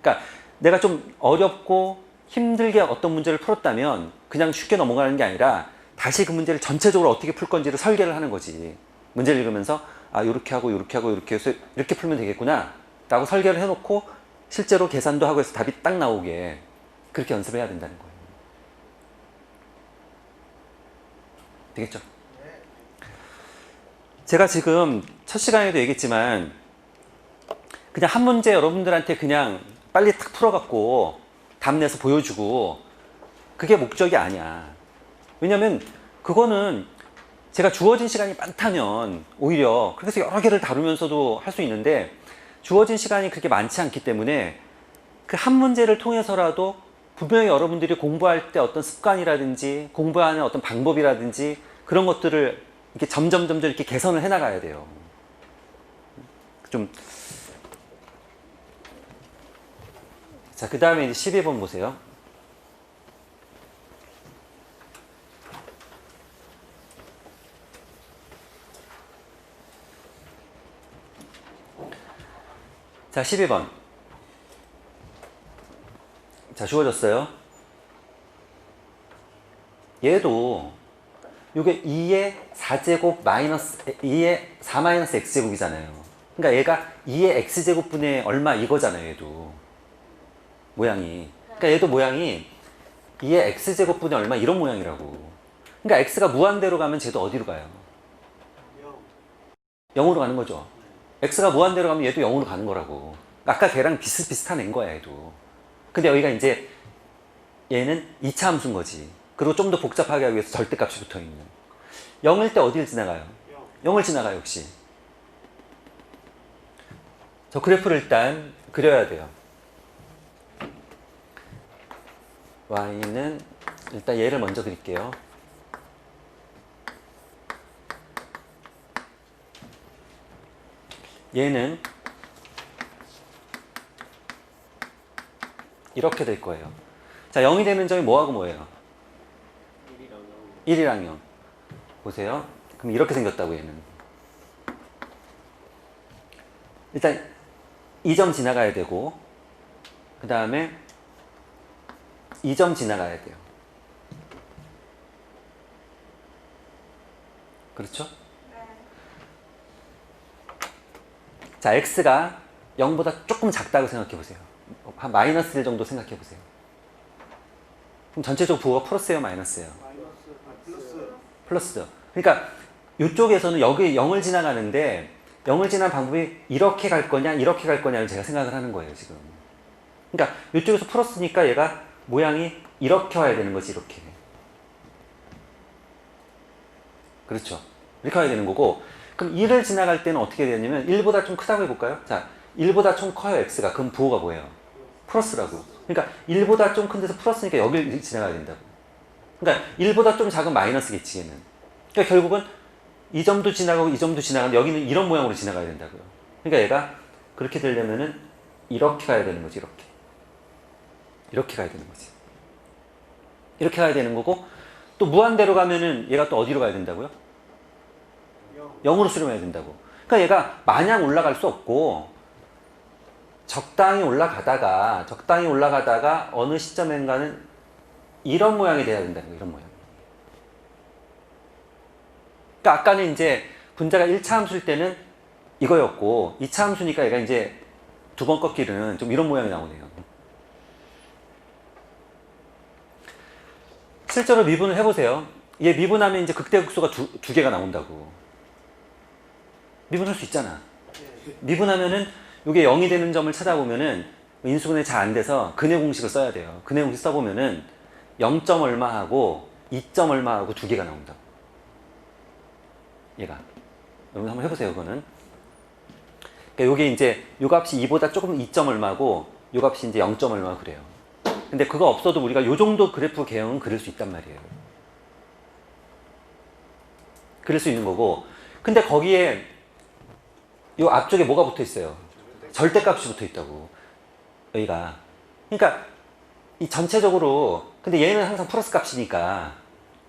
그러니까 내가 좀 어렵고 힘들게 어떤 문제를 풀었다면 그냥 쉽게 넘어가는 게 아니라 다시 그 문제를 전체적으로 어떻게 풀 건지를 설계를 하는 거지. 문제를 읽으면서 아 요렇게 하고 요렇게 하고 요렇게 해서 이렇게 풀면 되겠구나 라고 설계를 해놓고 실제로 계산도 하고 해서 답이 딱 나오게 그렇게 연습을 해야 된다는 거예요. 되겠죠? 제가 지금 첫 시간에도 얘기했지만 그냥 한 문제 여러분들한테 그냥 빨리 탁 풀어갖고 답 내서 보여주고 그게 목적이 아니야. 왜냐면 그거는 제가 주어진 시간이 많다면 오히려 그래서 여러 개를 다루면서도 할 수 있는데 주어진 시간이 그렇게 많지 않기 때문에 그 한 문제를 통해서라도 분명히 여러분들이 공부할 때 어떤 습관이라든지 공부하는 어떤 방법이라든지 그런 것들을 이렇게 점점 이렇게 개선을 해 나가야 돼요. 좀. 자, 그 다음에 이제 12번 보세요. 자, 12번. 자, 주어졌어요. 얘도 요게 2의 4제곱 마이너스 2의 4 마이너스 x제곱이잖아요. 그러니까 얘가 2의 x제곱분의 얼마 이거잖아요. 얘도 모양이. 그러니까 얘도 모양이 2의 x제곱분의 얼마 이런 모양이라고. 그러니까 x가 무한대로 가면 쟤도 어디로 가요? 0으로 가는 거죠. x가 무한대로 가면 얘도 0으로 가는 거라고. 아까 걔랑 비슷비슷한 애인 거야, 얘도. 근데 여기가 이제 얘는 2차 함수인 거지. 그리고 좀 더 복잡하게 하기 위해서 절대값이 붙어 있는. 0일 때 어디를 지나가요? 0을 지나가요, 역시. 저 그래프를 일단 그려야 돼요. y는 일단 얘를 먼저 그릴게요. 얘는 이렇게 될 거예요. 자, 0이 되는 점이 뭐하고 뭐예요? 1이랑 0. 보세요. 그럼 이렇게 생겼다고 얘는. 일단 2점 지나가야 되고 그 다음에 2점 지나가야 돼요. 그렇죠? 자, x가 0보다 조금 작다고 생각해 보세요. 한 마이너스 1 정도 생각해 보세요. 그럼 전체적으로 부호가 플러스예요, 마이너스예요? 플러스죠. 그러니까 이쪽에서는 여기 0을 지나가는데 0을 지나는 방법이 이렇게 갈 거냐 이렇게 갈 거냐를 제가 생각을 하는 거예요, 지금. 그러니까 이쪽에서 플러스니까 얘가 모양이 이렇게 와야 되는 거지, 이렇게. 그렇죠. 이렇게 와야 되는 거고, 그럼 1을 지나갈 때는 어떻게 되냐면 1보다 좀 크다고 해볼까요? 자, 1보다 좀 커요, x가. 그럼 부호가 뭐예요? 플러스라고. 그러니까 1보다 좀 큰 데서 플러스니까 여기를 지나가야 된다고. 그러니까 1보다 좀 작은 마이너스겠지, 얘는. 그러니까 결국은 이 점도 지나가고 이 점도 지나가는데 여기는 이런 모양으로 지나가야 된다고요. 그러니까 얘가 그렇게 되려면은 이렇게 가야 되는 거지, 이렇게. 이렇게 가야 되는 거지. 이렇게 가야 되는 거고, 또 무한대로 가면은 얘가 또 어디로 가야 된다고요? 0으로 수렴해야 된다고. 그러니까 얘가 마냥 올라갈 수 없고 적당히 올라가다가 어느 시점인가는 이런 모양이 돼야 된다는 거예요. 이런 모양. 그러니까 아까는 이제 분자가 1차 함수일 때는 이거였고 2차 함수니까 얘가 이제 두 번 꺾기는 좀 이런 모양이 나오네요. 실제로 미분을 해보세요. 얘 미분하면 이제 극대극소가 두 개가 나온다고. 미분할 수 있잖아. 미분하면은 이게 0이 되는 점을 찾아보면은 인수분해 잘 안 돼서 근해 공식을 써야 돼요. 근해 공식 써보면은 0점 얼마 하고 2점 얼마하고 두 개가 나온다. 얘가. 여러분 한번 해보세요, 그거는. 그러니까 요게 이제 요 값이 2보다 조금 2점 얼마고 요 값이 이제 0점 얼마 그래요. 근데 그거 없어도 우리가 요 정도 그래프 개형은 그릴 수 있단 말이에요. 그릴 수 있는 거고. 근데 거기에 요 앞쪽에 뭐가 붙어 있어요? 절대값이 붙어 있다고. 여기가. 그러니까 이 전체적으로, 근데 얘는 항상 플러스 값이니까,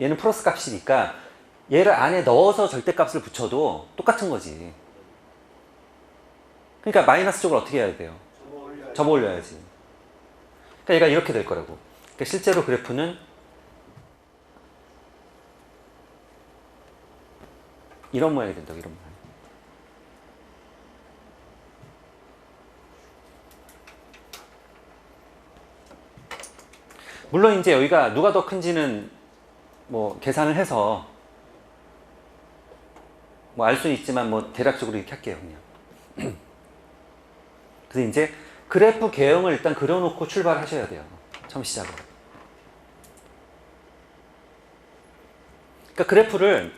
얘는 플러스 값이니까 얘를 안에 넣어서 절대값을 붙여도 똑같은 거지. 그러니까 마이너스 쪽을 어떻게 해야 돼요? 접어 올려야지. 그러니까 얘가 이렇게 될 거라고. 그러니까 실제로 그래프는 이런 모양이 된다고, 이런 모양. 물론 이제 여기가 누가 더 큰지는 뭐 계산을 해서 뭐 알 수는 있지만 뭐 대략적으로 이렇게 할게요, 그냥. 그래서 이제 그래프 개형을 일단 그려놓고 출발하셔야 돼요. 처음 시작으로. 그러니까 그래프를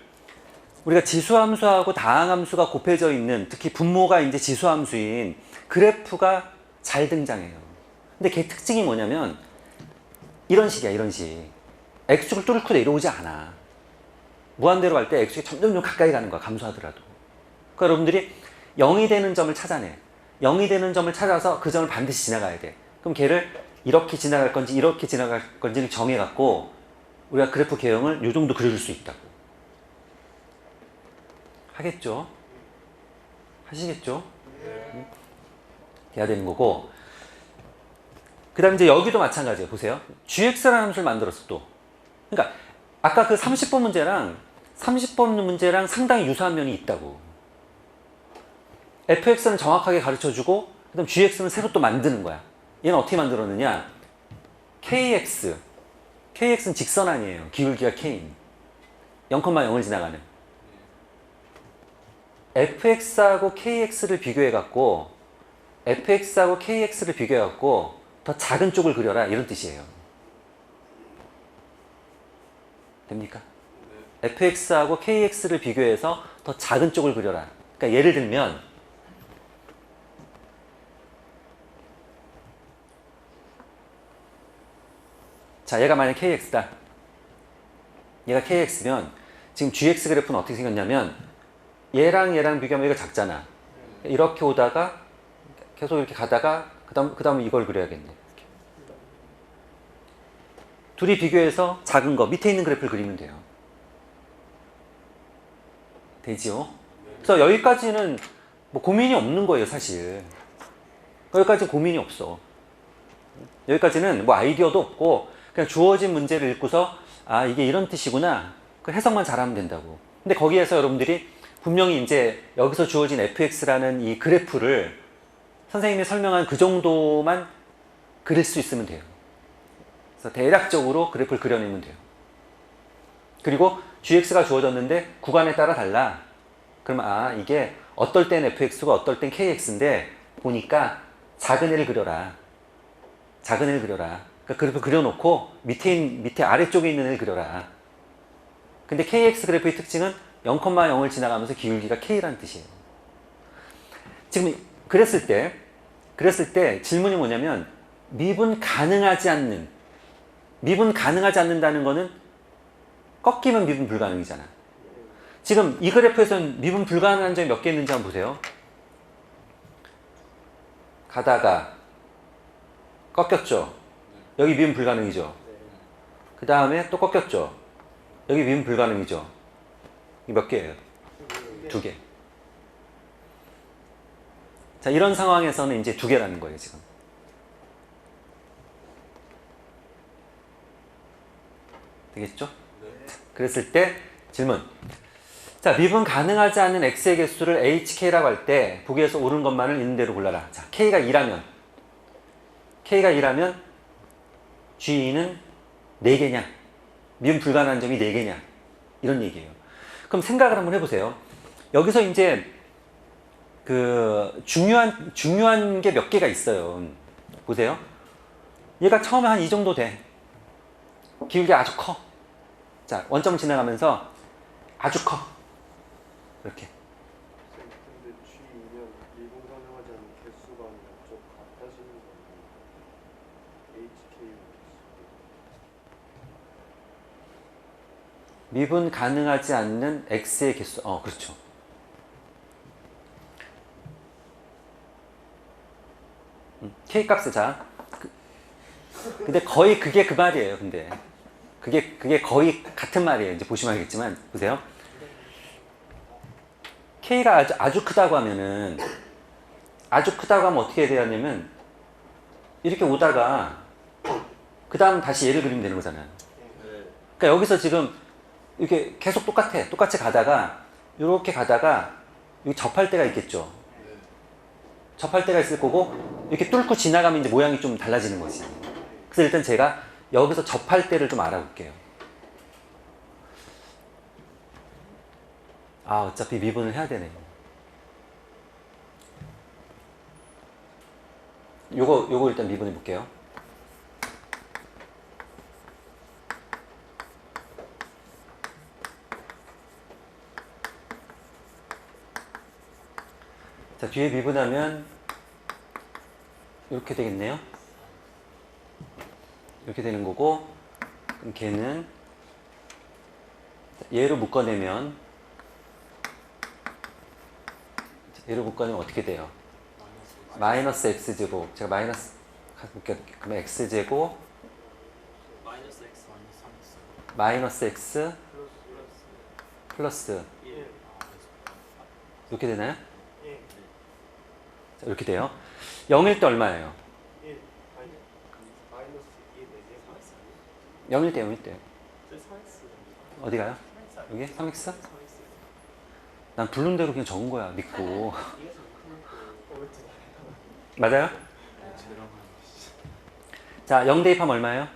우리가 지수함수하고 다항함수가 곱해져 있는, 특히 분모가 이제 지수함수인 그래프가 잘 등장해요. 근데 걔 특징이 뭐냐면 이런 식이야, 이런 식. x축을 뚫고 내려오지 않아. 무한대로 갈 때 x축이 점점 가까이 가는 거야, 감소하더라도. 그러니까 여러분들이 0이 되는 점을 찾아내. 0이 되는 점을 찾아서 그 점을 반드시 지나가야 돼. 그럼 걔를 이렇게 지나갈 건지 이렇게 지나갈 건지를 정해갖고 우리가 그래프 개형을 이 정도 그려줄 수 있다고. 하겠죠? 하시겠죠? 돼야 되는 거고. 그 다음에 이제 여기도 마찬가지예요. 보세요. gx라는 함수를 만들었어, 또. 그러니까 아까 그 30번 문제랑 상당히 유사한 면이 있다고. fx는 정확하게 가르쳐주고, 그 다음 gx는 새로 또 만드는 거야. 얘는 어떻게 만들었느냐? kx는 직선 아니에요. 기울기가 k인. 0,0을 지나가는. fx하고 kx를 비교해갖고 더 작은 쪽을 그려라, 이런 뜻이에요. 됩니까? fx하고 kx를 비교해서 더 작은 쪽을 그려라. 그러니까 예를 들면 자, 얘가 만약 kx다. 얘가 kx면 지금 gx 그래프는 어떻게 생겼냐면 얘랑 비교하면 얘가 작잖아. 이렇게 오다가 계속 이렇게 가다가 그 다음에 이걸 그려야겠네. 이렇게. 둘이 비교해서 작은 거 밑에 있는 그래프를 그리면 돼요. 되지요? 그래서 여기까지는 뭐 고민이 없는 거예요, 사실. 여기까지는 고민이 없어. 여기까지는 뭐 아이디어도 없고 그냥 주어진 문제를 읽고서 아, 이게 이런 뜻이구나. 그 해석만 잘하면 된다고. 근데 거기에서 여러분들이 분명히 이제 여기서 주어진 fx라는 이 그래프를 선생님이 설명한 그 정도만 그릴 수 있으면 돼요. 그래서 대략적으로 그래프를 그려내면 돼요. 그리고 gx가 주어졌는데 구간에 따라 달라. 그러면 아, 이게 어떨 땐 fx고 어떨 땐 kx인데 보니까 작은 애를 그려라. 작은 애를 그려라. 그러니까 그래프 그려놓고 밑에 아래쪽에 있는 애를 그려라. 근데 kx 그래프의 특징은 0,0을 지나가면서 기울기가 k라는 뜻이에요. 지금 그랬을 때 질문이 뭐냐면 미분 가능하지 않는다는 거는 꺾이면 미분 불가능이잖아. 지금 이 그래프에서는 미분 불가능한 점이 몇 개 있는지 한번 보세요. 가다가 꺾였죠. 여기 미분 불가능이죠. 그 다음에 또 꺾였죠. 여기 미분 불가능이죠. 이 몇 개예요? 2개. 자, 이런 상황에서는 이제 2개라는 거예요, 지금. 되겠죠? 자, 그랬을 때 질문. 자, 미분 가능하지 않은 x의 개수를 hk라고 할 때 보기에서 옳은 것만을 있는 대로 골라라. 자, k가 2라면 g는 4개냐? 미분 불가능한 점이 4개냐? 이런 얘기예요. 그럼 생각을 한번 해보세요. 여기서 이제 그 중요한 게 몇 개가 있어요. 보세요. 얘가 처음에 한 이 정도 돼. 기울기 아주 커. 자, 원점 지나가면서 아주 커. 이렇게. 근데 G2면 미분 가능하지 않은 개수가 아니라 좀 같아지는 거 HK 미분 가능하지 않는 x의 개수. 그렇죠. k 값에 자. 근데 거의 그게 그 말이에요. 근데 그게 거의 같은 말이에요. 이제 보시면 알겠지만 보세요. k가 아주 크다고 하면은 어떻게 돼야 하냐면 이렇게 오다가 그 다음 다시 얘를 그리면 되는 거잖아요. 그러니까 여기서 지금 이렇게 계속 똑같이 가다가 이렇게 가다가 여기 접할 때가 있겠죠. 접할 때가 있을 거고 이렇게 뚫고 지나가면 이제 모양이 좀 달라지는 거지. 그래서 일단 제가 여기서 접할 때를 좀 알아볼게요. 어차피 미분을 해야 되네. 요거 일단 미분해 볼게요. 자, 뒤에 미분하면 이렇게 되겠네요. 이렇게 되는 거고, 그럼 걔는 얘로 묶어내면 어떻게 돼요? 마이너스 x제곱. 제가 마이너스 볼게요. 그러면 x제곱 마이너스 x 플러스 이렇게 되나요? 자, 이렇게 돼요. 0일 때 얼마예요? 0일 때 어디 가요? 여기? 3x? 난 부른 대로 그냥 적은 거야. 믿고. 맞아요? 자, 0 대입하면 얼마예요?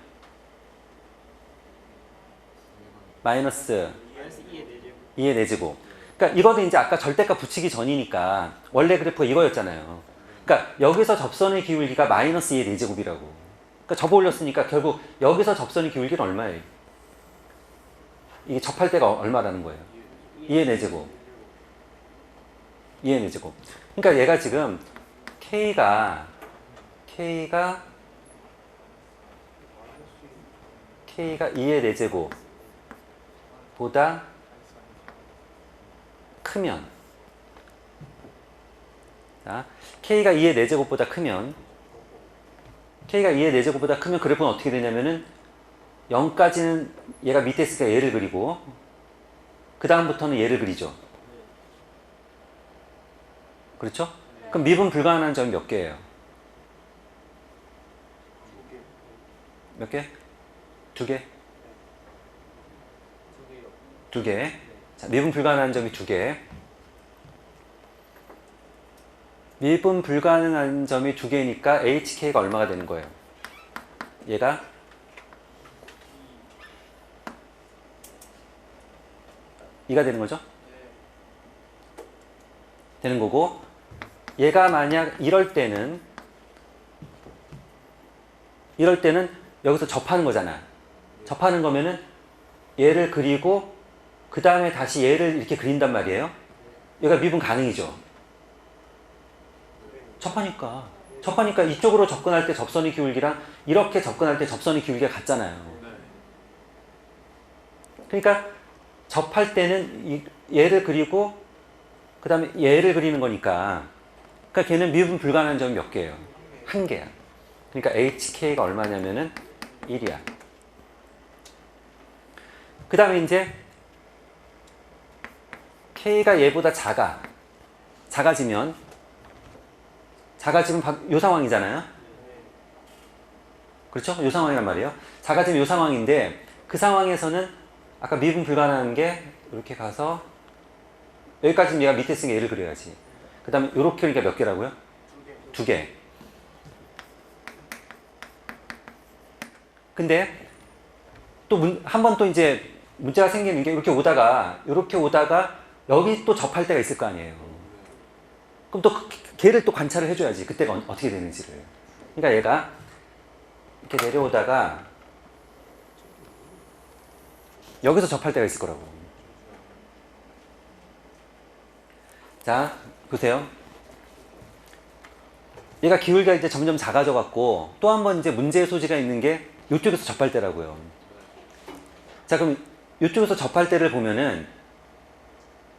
마이너스 2의 4제곱. 그러니까 이거는 이제 아까 절대값 붙이기 전이니까 원래 그래프가 이거였잖아요. 그러니까 여기서 접선의 기울기가 마이너스 2의 4제곱이라고. 그러니까 접어 올렸으니까 결국 여기서 접선의 기울기는 얼마예요? 이게 접할 때가 얼마라는 거예요? 2의 4제곱. 2의 4제곱. 그러니까 얘가 지금 K가 2의 4제곱 보다 크면, 자, K가 2의 4제곱보다 크면 그래프는 어떻게 되냐면은 0까지는 얘가 밑에 있으니까 얘를 그리고 그 다음부터는 얘를 그리죠. 그렇죠? 그럼 미분 불가능한 점이 몇 개예요? 몇 개? 2개? 2개. 자, 미분 불가능한 점이 2개. 미분 불가능한 점이 2개니까 HK가 얼마가 되는 거예요? 얘가 이가 되는 거죠? 되는 거고, 얘가 만약 이럴 때는 여기서 접하는 거잖아. 접하는 거면은 얘를 그리고 그 다음에 다시 얘를 이렇게 그린단 말이에요. 얘가 미분 가능이죠. 접하니까 이쪽으로 접근할 때 접선의 기울기랑 이렇게 접근할 때 접선의 기울기가 같잖아요. 그러니까 접할 때는 얘를 그리고 그 다음에 얘를 그리는 거니까, 그러니까 걔는 미분 불가능한 점이 몇 개예요? 1개야. 그러니까 HK가 얼마냐면은 1이야. 그 다음에 이제 K가 얘보다 작아지면 요 상황이잖아요. 그렇죠? 요 상황이란 말이에요. 작아지면 요 상황인데, 그 상황에서는 아까 미분 불가능한 게 이렇게 가서 여기까지는 얘가 밑에 있으니까 얘를 그려야지. 그 다음에 요렇게 그러니까 몇 개라고요? 2개. 근데 또 한 번 또 이제 문제가 생기는 게 이렇게 오다가 여기 또 접할 때가 있을 거 아니에요. 그럼 또 걔를 또 관찰을 해줘야지. 그때가 어떻게 되는지를. 그러니까 얘가 이렇게 내려오다가 여기서 접할 때가 있을 거라고. 자, 보세요. 얘가 기울기가 이제 점점 작아져 갖고 또 한 번 이제 문제의 소지가 있는 게 이쪽에서 접할 때라고요. 자, 그럼 이쪽에서 접할 때를 보면은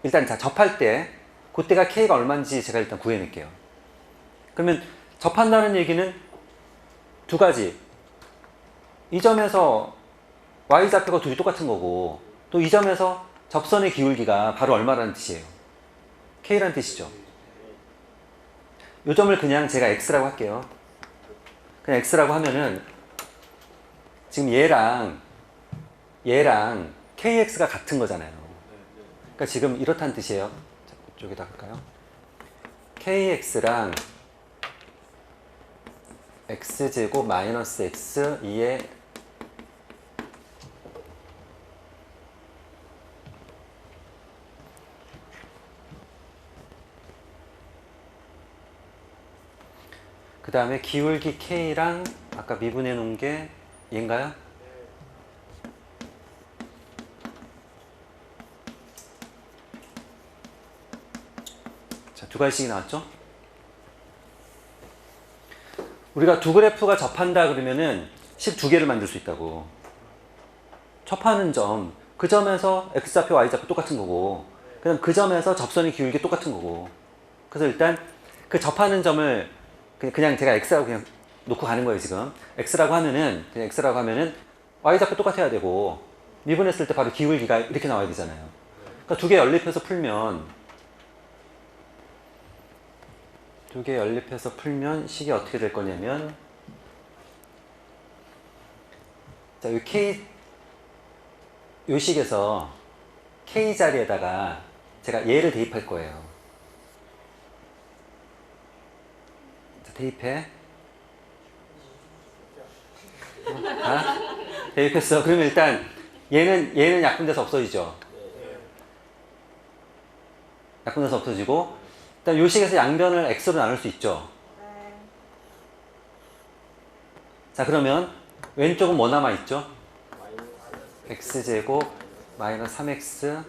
일단 자, 접할 때 그때가 K가 얼마인지 제가 일단 구해낼게요. 그러면 접한다는 얘기는 두 가지. 이 점에서 Y좌표가 둘이 똑같은 거고 또 이 점에서 접선의 기울기가 바로 얼마라는 뜻이에요. K라는 뜻이죠. 이 점을 그냥 제가 X라고 할게요. 그냥 X라고 하면은 지금 얘랑 KX가 같은 거잖아요. 그러니까 지금 이렇다는 뜻이에요. 자, 이쪽에다 할까요? KX랑 X제곱 마이너스 X 2의 그 다음에 기울기 K랑 아까 미분해 놓은 게 얘인가요? 자, 두 가지씩 나왔죠? 우리가 두 그래프가 접한다 그러면은 식 두 개를 만들 수 있다고. 접하는 점, 그 점에서 X좌표, Y좌표 똑같은 거고, 그 다음 그 점에서 접선의 기울기 똑같은 거고. 그래서 일단 그 접하는 점을 그냥 제가 X라고 그냥 놓고 가는 거예요, 지금. X라고 하면은, 그냥 X라고 하면은 Y좌표 똑같아야 되고, 미분했을 때 바로 기울기가 이렇게 나와야 되잖아요. 그러니까 두 개 연립해서 풀면, 두 개 연립해서 풀면 식이 어떻게 될 거냐면, 자, 이 K, 이 식에서 K 자리에다가 제가 얘를 대입할 거예요. 자, 대입해. 대입했어. 그러면 일단 얘는 약분돼서 없어지죠. 약분돼서 없어지고, 일단 이 식에서 양변을 x로 나눌 수 있죠. 자, 그러면 왼쪽은 뭐 남아있죠? x제곱 마이너스 3x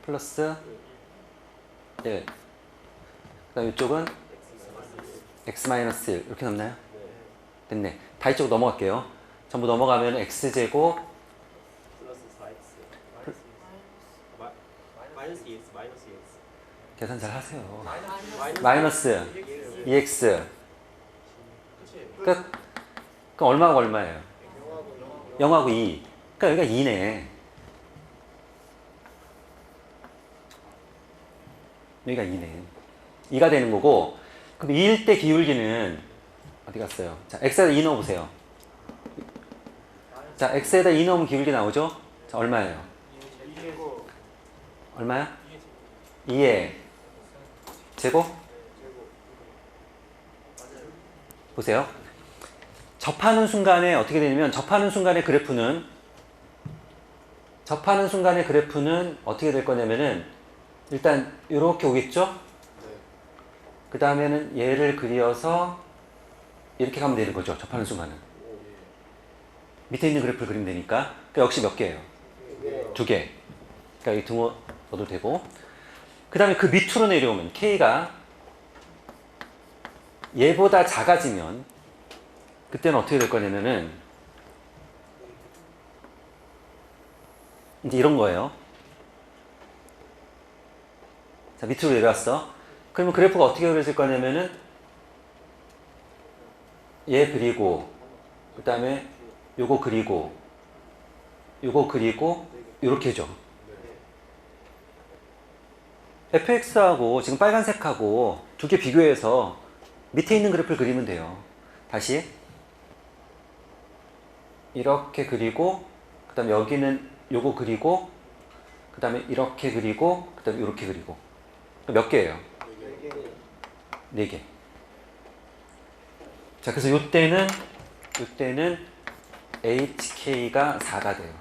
플러스 1. 그 다음 이쪽은 x 마이너스 1. 이렇게 남나요? 됐네. 다 이쪽으로 넘어갈게요. 전부 넘어가면 x제곱 플러스 4x 마이너스 2x 마이너스 2x 계산 잘 하세요. 마이너스 마이너스 2x 끝. 그럼 얼마하고 얼마예요? 0하고 2. 그러니까 여기가 2네. 여기가 2네. 2가 되는 거고, 그럼 2일 때 기울기는 어디 갔어요? 자, x에다 2 넣어보세요. 자, x에다 2 넣으면 기울기 나오죠? 자, 얼마예요? 얼마야? 2의 제곱? 보세요. 접하는 순간에 어떻게 되냐면, 접하는 순간의 그래프는 어떻게 될 거냐면은, 일단 이렇게 오겠죠? 그 다음에는 얘를 그려서 이렇게 가면 되는 거죠. 접하는 순간은. 밑에 있는 그래프를 그리면 되니까. 그러니까 역시 몇 개예요? 두 개. 그러니까 이 등호 넣어도 되고. 그 다음에 그 밑으로 내려오면 K가 얘보다 작아지면 그때는 어떻게 될 거냐면은 이제 이런 거예요. 자, 밑으로 내려왔어. 그러면 그래프가 어떻게 그려질 거냐면은 얘 그리고 그 다음에 요거 그리고 요렇게 해줘. fx하고 지금 빨간색하고 두 개 비교해서 밑에 있는 그래프를 그리면 돼요. 다시 이렇게 그리고 그 다음에 여기는 요거 그리고 그 다음에 이렇게 그리고 그 다음에 이렇게 그리고 몇 개예요? 4개. 자, 그래서 요때는 HK가 4가 돼요.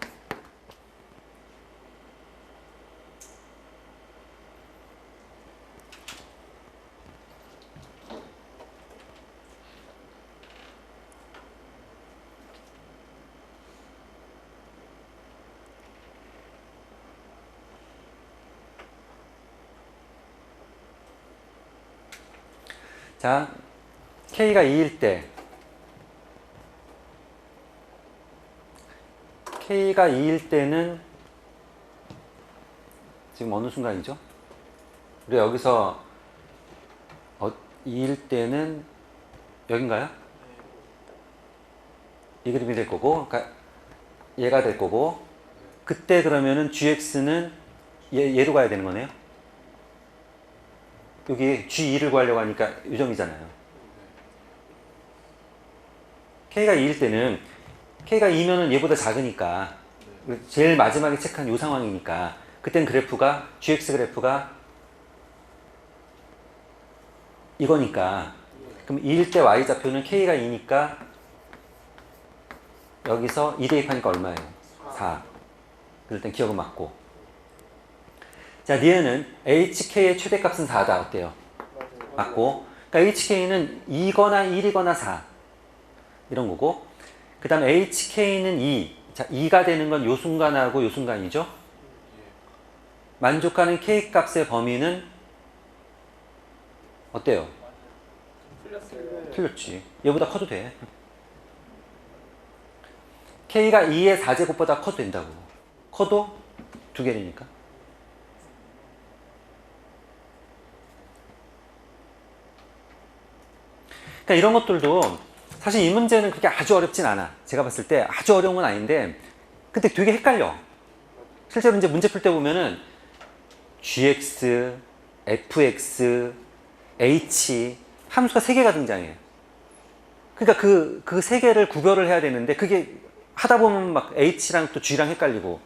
자, K가 2일 때 K가 2일 때는 지금 어느 순간이죠? 우리 여기서 2일 때는 여긴가요? 이 그림이 될 거고, 그러니까 얘가 될 거고, 그때 그러면은 GX는 얘로 가야 되는 거네요? 여기 G2를 구하려고 하니까 요점이잖아요. K가 2일 때는 K가 2면은 얘보다 작으니까 제일 마지막에 체크한 이 상황이니까 그땐 그래프가 GX 그래프가 이거니까 그럼 2일 때 Y좌표는 K가 2니까 여기서 2 대입하니까 얼마예요? 4. 그럴 땐 기억은 맞고. 자, 니에는 HK의 최대값은 4다. 어때요? 맞고. 그러니까 HK는 2거나 1이거나 4. 이런 거고. 그 다음 HK는 2. 자, 2가 되는 건 요 순간하고 요 순간이죠? 만족하는 K 값의 범위는 어때요? 틀렸어요. 틀렸지. 얘보다 커도 돼. K가 2의 4제곱보다 커도 된다고. 커도 두 개니까. 그러니까 이런 것들도 사실 이 문제는 그렇게 아주 어렵진 않아. 제가 봤을 때 아주 어려운 건 아닌데 근데 되게 헷갈려. 실제로 이제 문제 풀 때 보면은 GX, FX, H 함수가 3개가 등장해요. 그러니까 그 3개를 구별을 해야 되는데 그게 하다 보면 막 H랑 또 G랑 헷갈리고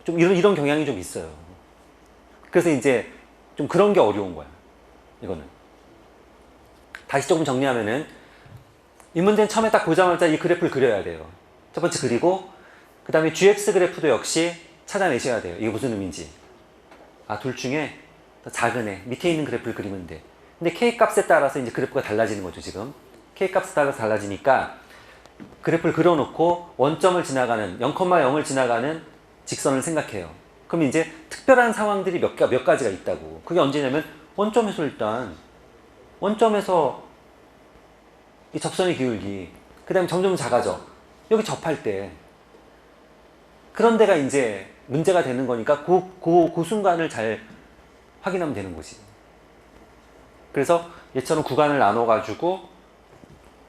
좀 이런 경향이 좀 있어요. 그래서 이제 좀 그런 게 어려운 거야. 이거는. 다시 조금 정리하면은 이 문제는 처음에 딱 보자마자 이 그래프를 그려야 돼요. 첫 번째 그리고 그 다음에 GX 그래프도 역시 찾아내셔야 돼요. 이게 무슨 의미인지. 아, 둘 중에 더 작은 애 밑에 있는 그래프를 그리면 돼. 근데 K 값에 따라서 이제 그래프가 달라지는 거죠, 지금. K 값에 따라서 달라지니까 그래프를 그려놓고 원점을 지나가는 0,0을 지나가는 직선을 생각해요. 그럼 이제 특별한 상황들이 몇 가지가 있다고. 그게 언제냐면 원점에서 일단 원점에서 이 접선의 기울기 그 다음에 점점 작아져. 여기 접할 때 그런 데가 이제 문제가 되는 거니까 그 순간을 잘 확인하면 되는 거지. 그래서 얘처럼 구간을 나눠 가지고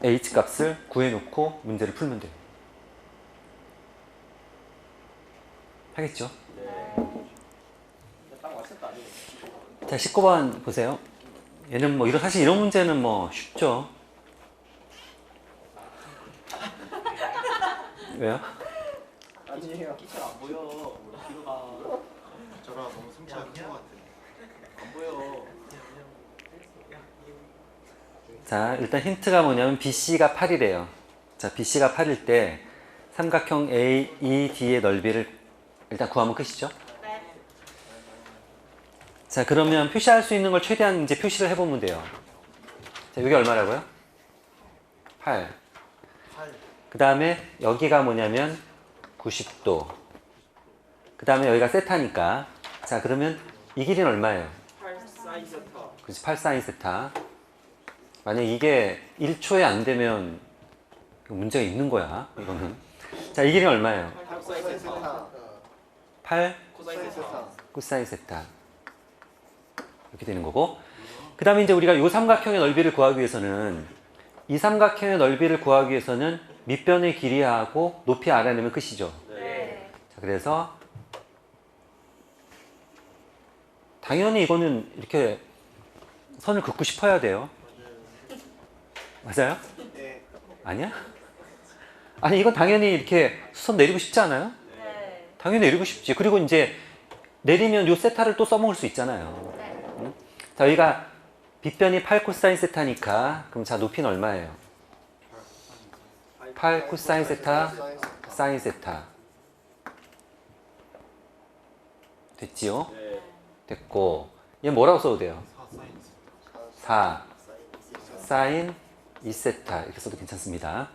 H 값을 구해놓고 문제를 풀면 돼요. 하겠죠? 딱 맞췄다 아니에요? 자, 19번 보세요. 얘는 뭐 사실 이런 문제는 뭐 쉽죠. 왜요? 아니에요. 기차 안 보여. 뒤로 가. 저랑 너무 승차한 것 같아. 안 보여. 자, 일단 힌트가 뭐냐면 BC가 8이래요. 자, BC가 8일 때 삼각형 AED의 넓이를 일단 구하면 끝이죠? 네. 자, 그러면 표시할 수 있는 걸 최대한 이제 표시를 해보면 돼요. 자, 여기 얼마라고요? 8. 그 다음에 여기가 뭐냐면 90도. 그 다음에 여기가 세타니까. 자, 그러면 이 길이는 얼마예요? 8 사이즈타. 그렇지, 8 사인 세타. 만약 이게 1초에 안 되면 문제가 있는 거야, 이거는. 자, 이 길이는 얼마예요? 8 사이즈타. 8 코사이즈타. 코사인 세타. 이렇게 되는 거고. 그 다음에 이제 우리가 이 삼각형의 넓이를 구하기 위해서는 이 삼각형의 넓이를 구하기 위해서는 밑변의 길이하고 높이 알아내면 끝이죠. 네. 자, 그래서 당연히 이거는 이렇게 선을 긋고 싶어야 돼요. 맞아요? 네. 아니야? 아니, 이건 당연히 이렇게 수선 내리고 싶지 않아요? 네. 당연히 내리고 싶지. 그리고 이제 내리면 요 세타를 또 써먹을 수 있잖아요. 네. 자, 여기가 빗변이 8 코사인 세타니까 그럼 자, 높이는 얼마예요? 8 코사인 세타 사인 세타. 됐지요? 네. 됐고, 얘 뭐라고 써도 돼요? 4 사인 2세타 이렇게 써도 괜찮습니다.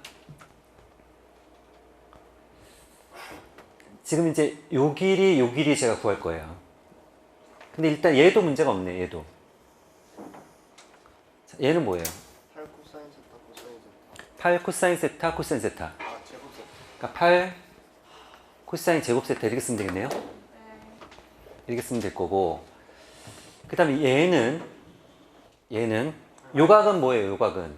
지금 이제 요 길이 제가 구할 거예요. 근데 일단 얘도 문제가 없네. 얘도. 자, 얘는 뭐예요? 8 코사인 세타 코사인 세타. 8 코사인 세타 코사인 세타. 아 제곱 세타. 그러니까 8 코사인 제곱 세타 이렇게 쓰면 되겠네요. 이렇게 쓰면 될 거고. 그 다음에 얘는 요각은 뭐예요? 요각은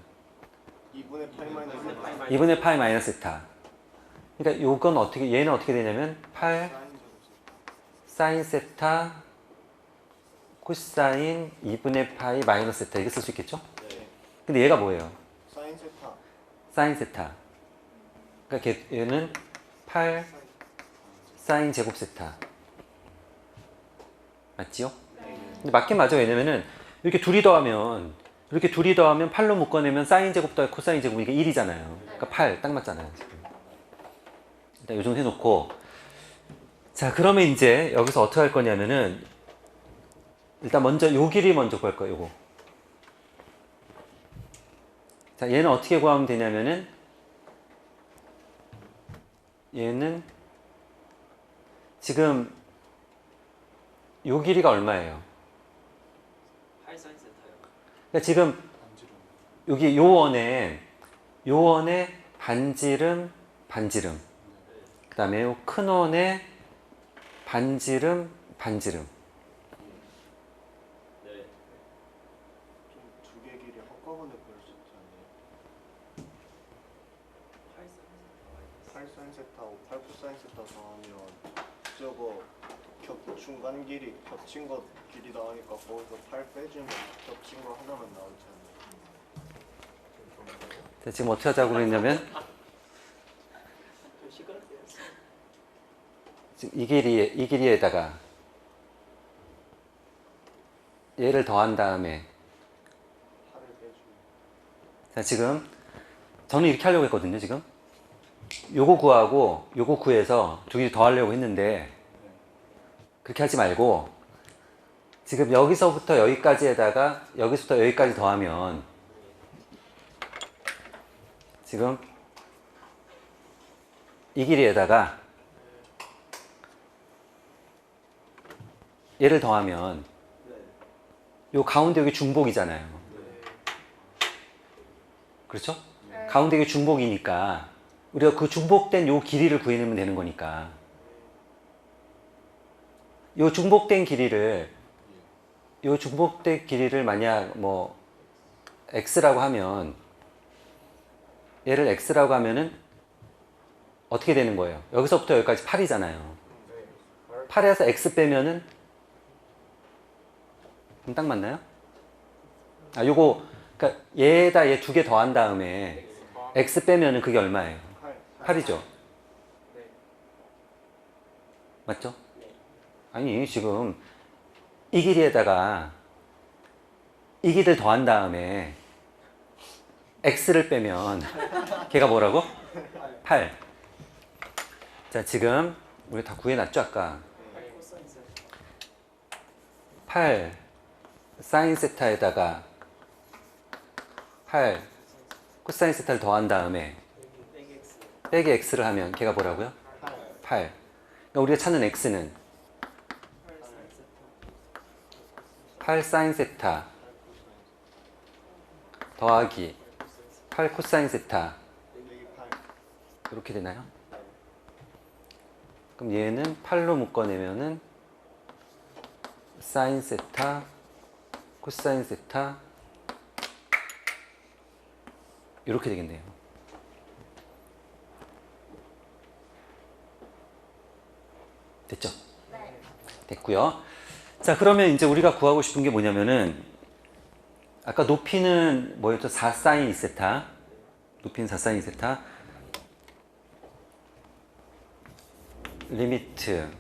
2분의 파이 마이너스 세타. 2분의 파이 마이너스 세타. 그러니까 요건 어떻게 얘는 어떻게 되냐면 8 사인 제곱 세타. 사인 세타 코사인 2분의 파이 마이너스 세타 이렇게 쓸 수 있겠죠? 네. 근데 얘가 뭐예요? 사인 세타. 사인 세타. 그러니까 얘는 8 사인 제곱 세타. 맞지요? 근데 맞긴 맞아. 왜냐면은 이렇게 둘이 더하면 8로 묶어내면 사인 제곱 더하기 코사인 제곱이니까 1이잖아요. 그러니까 8 딱 맞잖아요. 지금. 일단 요 정도 해놓고, 자 그러면 이제 여기서 어떻게 할 거냐면은 일단 먼저 요 길이 먼저 구할 거예요. 요거. 자 얘는 어떻게 구하면 되냐면은 얘는 지금 요 길이가 얼마예요? 8 사인 세타요. 그러니까 지금 여기 요 원에 반지름 그 다음에 요 큰 원에 반지름 네. 좀 두 개 길이 한꺼번에 그릴 수 있지 않나요? 8 사인 세타하고 8 코사인 세타 더하면 저거 중간 길이 겹친 거 길이 나오니까 거기서 8 빼주면 겹친 거 하나만 나오지 않나요? 자, 지금 어떻게 하자고 그랬냐면 좀 시끄럽게 했어. 지금 이 길이에다가 얘를 더한 다음에 8을 빼주면 자 지금 저는 이렇게 하려고 했거든요. 지금 요거 구하고 요거 구해서 두 개 더하려고 했는데 그렇게 하지 말고 지금 여기서부터 여기까지에다가 여기서부터 여기까지 더하면 지금 이 길이에다가 얘를 더하면 요 가운데 여기 중복이잖아요. 그렇죠? 가운데 이게 중복이니까 우리가 그 중복된 요 길이를 구해내면 되는 거니까 요 중복된 길이를 만약 뭐 x라고 하면 얘를 x라고 하면은 어떻게 되는 거예요? 여기서부터 여기까지 8이잖아요. 8에서 x 빼면은 그럼 딱 맞나요? 아 요거 그러니까 얘에다 얘 두 개 더한 다음에 x 빼면은 그게 얼마예요? 8이죠. 맞죠? 아니 지금 이 길이에다가 이 길이를 더한 다음에 x를 빼면 걔가 뭐라고? 8. 자 지금 우리 다 구해놨죠 아까? 8 사인 세타에다가 8 코사인 세타를 더한 다음에 빼기 x를 하면 걔가 뭐라고요? 8. 그러니까 우리가 찾는 x는 8 사인 세타 더하기 8 코사인 세타 이렇게 되나요? 그럼 얘는 8로 묶어내면은 사인 세타 코사인 세타 이렇게 되겠네요. 됐죠? 네. 됐고요. 자 그러면 이제 우리가 구하고 싶은 게 뭐냐면은 아까 높이는 뭐였죠? 4 사인 2세타 높이는 4 사인 2세타 리미트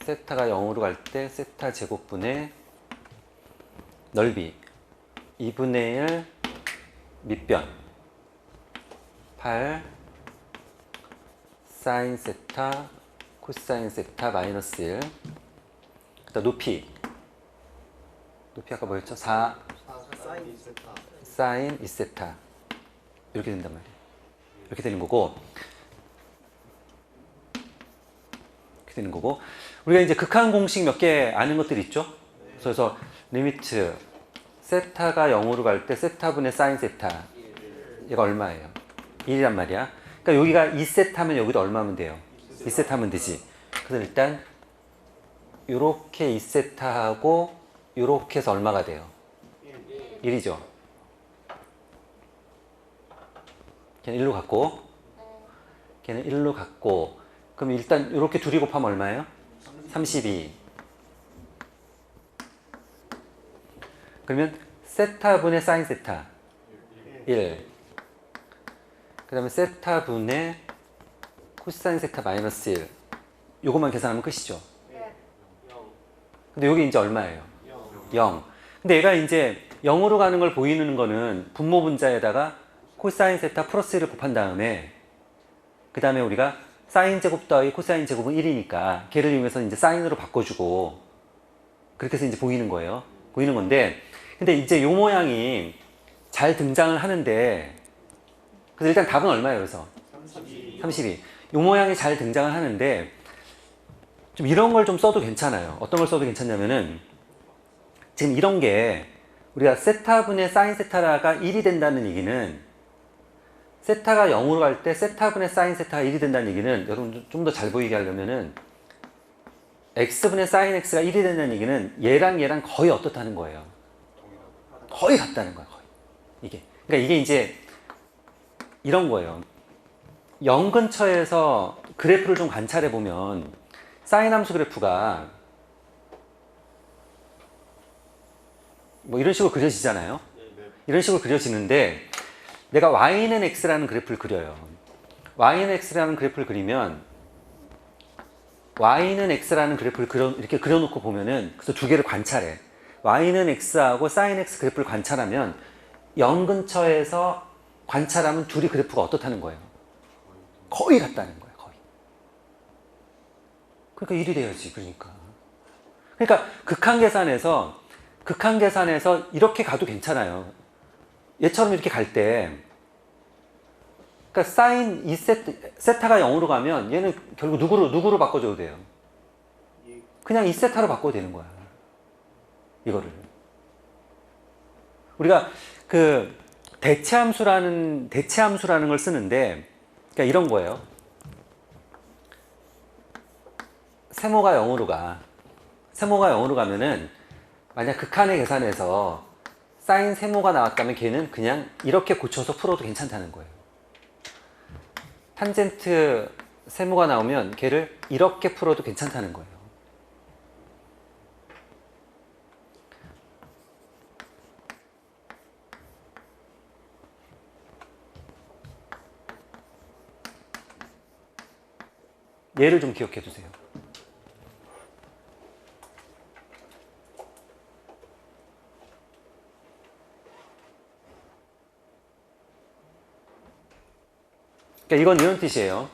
세타가 0으로 갈 때 세타 제곱분의 넓이 2분의 1 밑변 8 사인 세타 코사인 세타 마이너스 1 그다음 높이 아까 뭐였죠? 4 사인 2세타. 사인 2세타 이렇게 된단 말이에요. 이렇게 되는 거고 우리가 이제 극한 공식 몇 개 아는 것들 있죠? 그래서 리미트 세타가 0으로 갈 때 세타분의 사인 세타. 얘가 얼마예요? 1이란 말이야. 그러니까 여기가 2세타면 여기도 얼마면 돼요? 2세타면 되지. 그래서 일단 요렇게 2세타하고 요렇게 해서 얼마가 돼요? 1이죠. 걔는 1로 갖고 걔는 1로 갖고 그럼 일단 요렇게 둘이 곱하면 얼마예요? 32. 그러면 세타분의 사인 세타 1. 그 다음에 세타분의 코사인 세타 마이너스 1. 요것만 계산하면 끝이죠. 근데 여기 이제 얼마예요? 0. 근데 얘가 이제 0으로 가는 걸 보이는 거는 분모 분자에다가 코사인 세타 플러스 1을 곱한 다음에 그 다음에 우리가 사인 제곱 더하기 코사인 제곱은 1이니까 걔를 이용해서 이제 사인으로 바꿔주고 그렇게 해서 이제 보이는 거예요. 보이는 건데 근데 이제 요 모양이 잘 등장을 하는데 그래서 일단 답은 얼마예요? 그래서 32. 요 모양이 잘 등장을 하는데 좀 이런 걸 좀 써도 괜찮아요. 어떤 걸 써도 괜찮냐면은 지금 이런 게 우리가 세타분의 사인 세타가 1이 된다는 얘기는 세타가 0으로 갈 때 세타분의 사인 세타가 1이 된다는 얘기는 여러분 좀 더 잘 보이게 하려면은 x분의 사인 x가 1이 된다는 얘기는 얘랑 거의 어떻다는 거예요. 거의 같다는 거야. 거의. 이게. 그러니까 이게 이제 이런 거예요. 0 근처에서 그래프를 좀 관찰해 보면 사인 함수 그래프가 뭐 이런 식으로 그려지잖아요. 이런 식으로 그려지는데 내가 y는 x라는 그래프를 그려요. y는 x라는 그래프를 그리면 y는 x라는 그래프를 이렇게 그려놓고 보면은 그래서 두 개를 관찰해. y는 x하고 sin x 그래프를 관찰하면 0 근처에서 관찰하면 둘이 그래프가 어떻다는 거예요? 거의 같다는 거예요. 거의. 그러니까 1이 돼야지. 그러니까 극한 계산에서 이렇게 가도 괜찮아요. 얘처럼 이렇게 갈 때 그러니까 사인 2세타가 0으로 가면 얘는 결국 누구로 바꿔줘도 돼요? 그냥 2세타로 바꿔도 되는 거야. 이거를. 우리가 그 대체함수라는 걸 쓰는데 그러니까 이런 거예요. 세모가 0으로 가. 세모가 0으로 가면은 만약 극한의 계산에서 사인 세모가 나왔다면 걔는 그냥 이렇게 고쳐서 풀어도 괜찮다는 거예요. 탄젠트 세모가 나오면 걔를 이렇게 풀어도 괜찮다는 거예요. 얘를 좀 기억해 두세요. 그러니까 이건 이런 뜻이에요.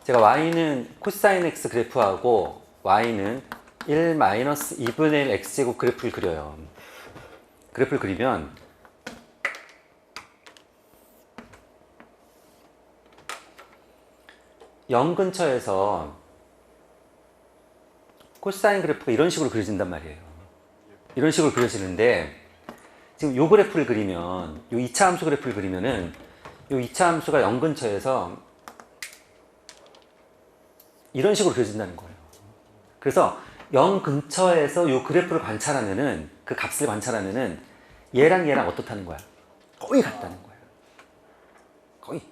제가 y는 코사인 x 그래프하고 y는 1 마이너스 2분의 1 x제곱 그래프를 그려요. 그래프를 그리면 영 근처에서 코사인 그래프가 이런 식으로 그려진단 말이에요. 이런 식으로 그려지는데 지금 요 그래프를 그리면 요 2차 함수 그래프를 그리면은 요 2차 함수가 0 근처에서 이런 식으로 그려진다는 거예요. 그래서 0 근처에서 요 그래프를 관찰하면은 그 값을 관찰하면은 얘랑 어떻다는 거야? 거의 같다는 거야. 거의.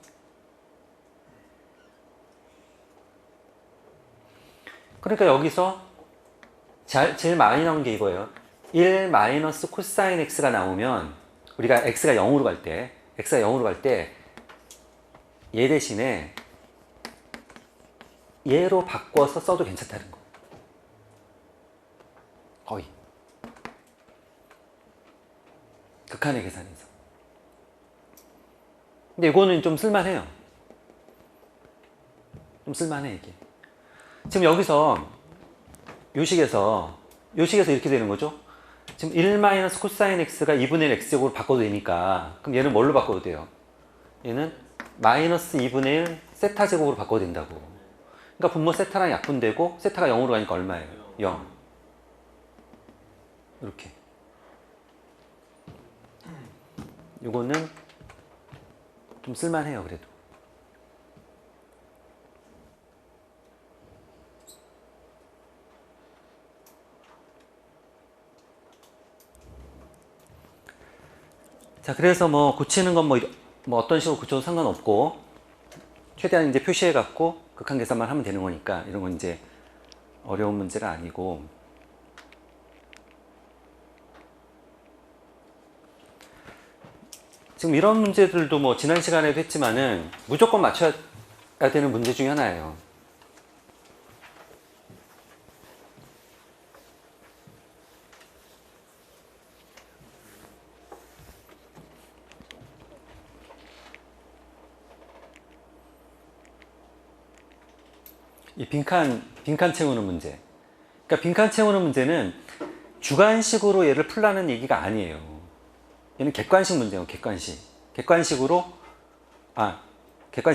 그러니까 여기서 제일 많이 나온 게 이거예요. 1 마이너스 코사인 x가 나오면 우리가 x가 0으로 갈 때 얘 대신에 얘로 바꿔서 써도 괜찮다는 거. 거의. 극한의 계산에서. 근데 이거는 좀 쓸만해요. 좀 쓸만해 이게. 지금 여기서 요식에서 이렇게 되는 거죠. 지금 1 마이너스 코사인 x가 2분의 1 x제곱으로 바꿔도 되니까 그럼 얘는 뭘로 바꿔도 돼요? 얘는 마이너스 2분의 1 세타 제곱으로 바꿔도 된다고. 그러니까 분모 세타랑 약분되고 세타가 0으로 가니까 얼마예요? 0. 이렇게. 요거는 좀 쓸만해요, 그래도. 자, 그래서 뭐 고치는 건 뭐 어떤 식으로 고쳐도 상관없고, 최대한 이제 표시해 갖고 극한 계산만 하면 되는 거니까, 이런 건 이제 어려운 문제가 아니고. 지금 이런 문제들도 뭐 지난 시간에도 했지만은 무조건 맞춰야 되는 문제 중에 하나예요. 이 빈칸 채우는 문제. 그러니까 빈칸 채우는 문제는 주관식으로 얘를 풀라는 얘기가 아니에요. 얘는 객관식 문제예요, 객관식. 객관식이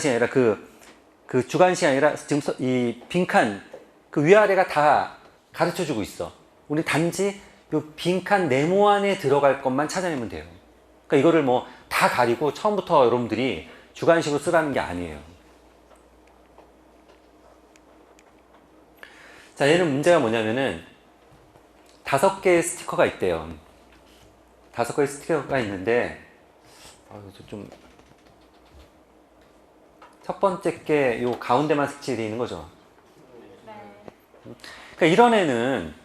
아니라 그 주관식이 아니라 지금 이 빈칸, 그 위아래가 다 가르쳐 주고 있어. 우리 단지 이 빈칸 네모 안에 들어갈 것만 찾아내면 돼요. 그러니까 이거를 뭐 다 가리고 처음부터 여러분들이 주관식으로 쓰라는 게 아니에요. 자, 얘는 문제가 뭐냐면은 5개의 스티커가 있대요. 5개의 스티커가 있는데, 좀, 첫 번째 게 요 가운데만 색칠되어 있는 거죠. 그러니까 이런 애는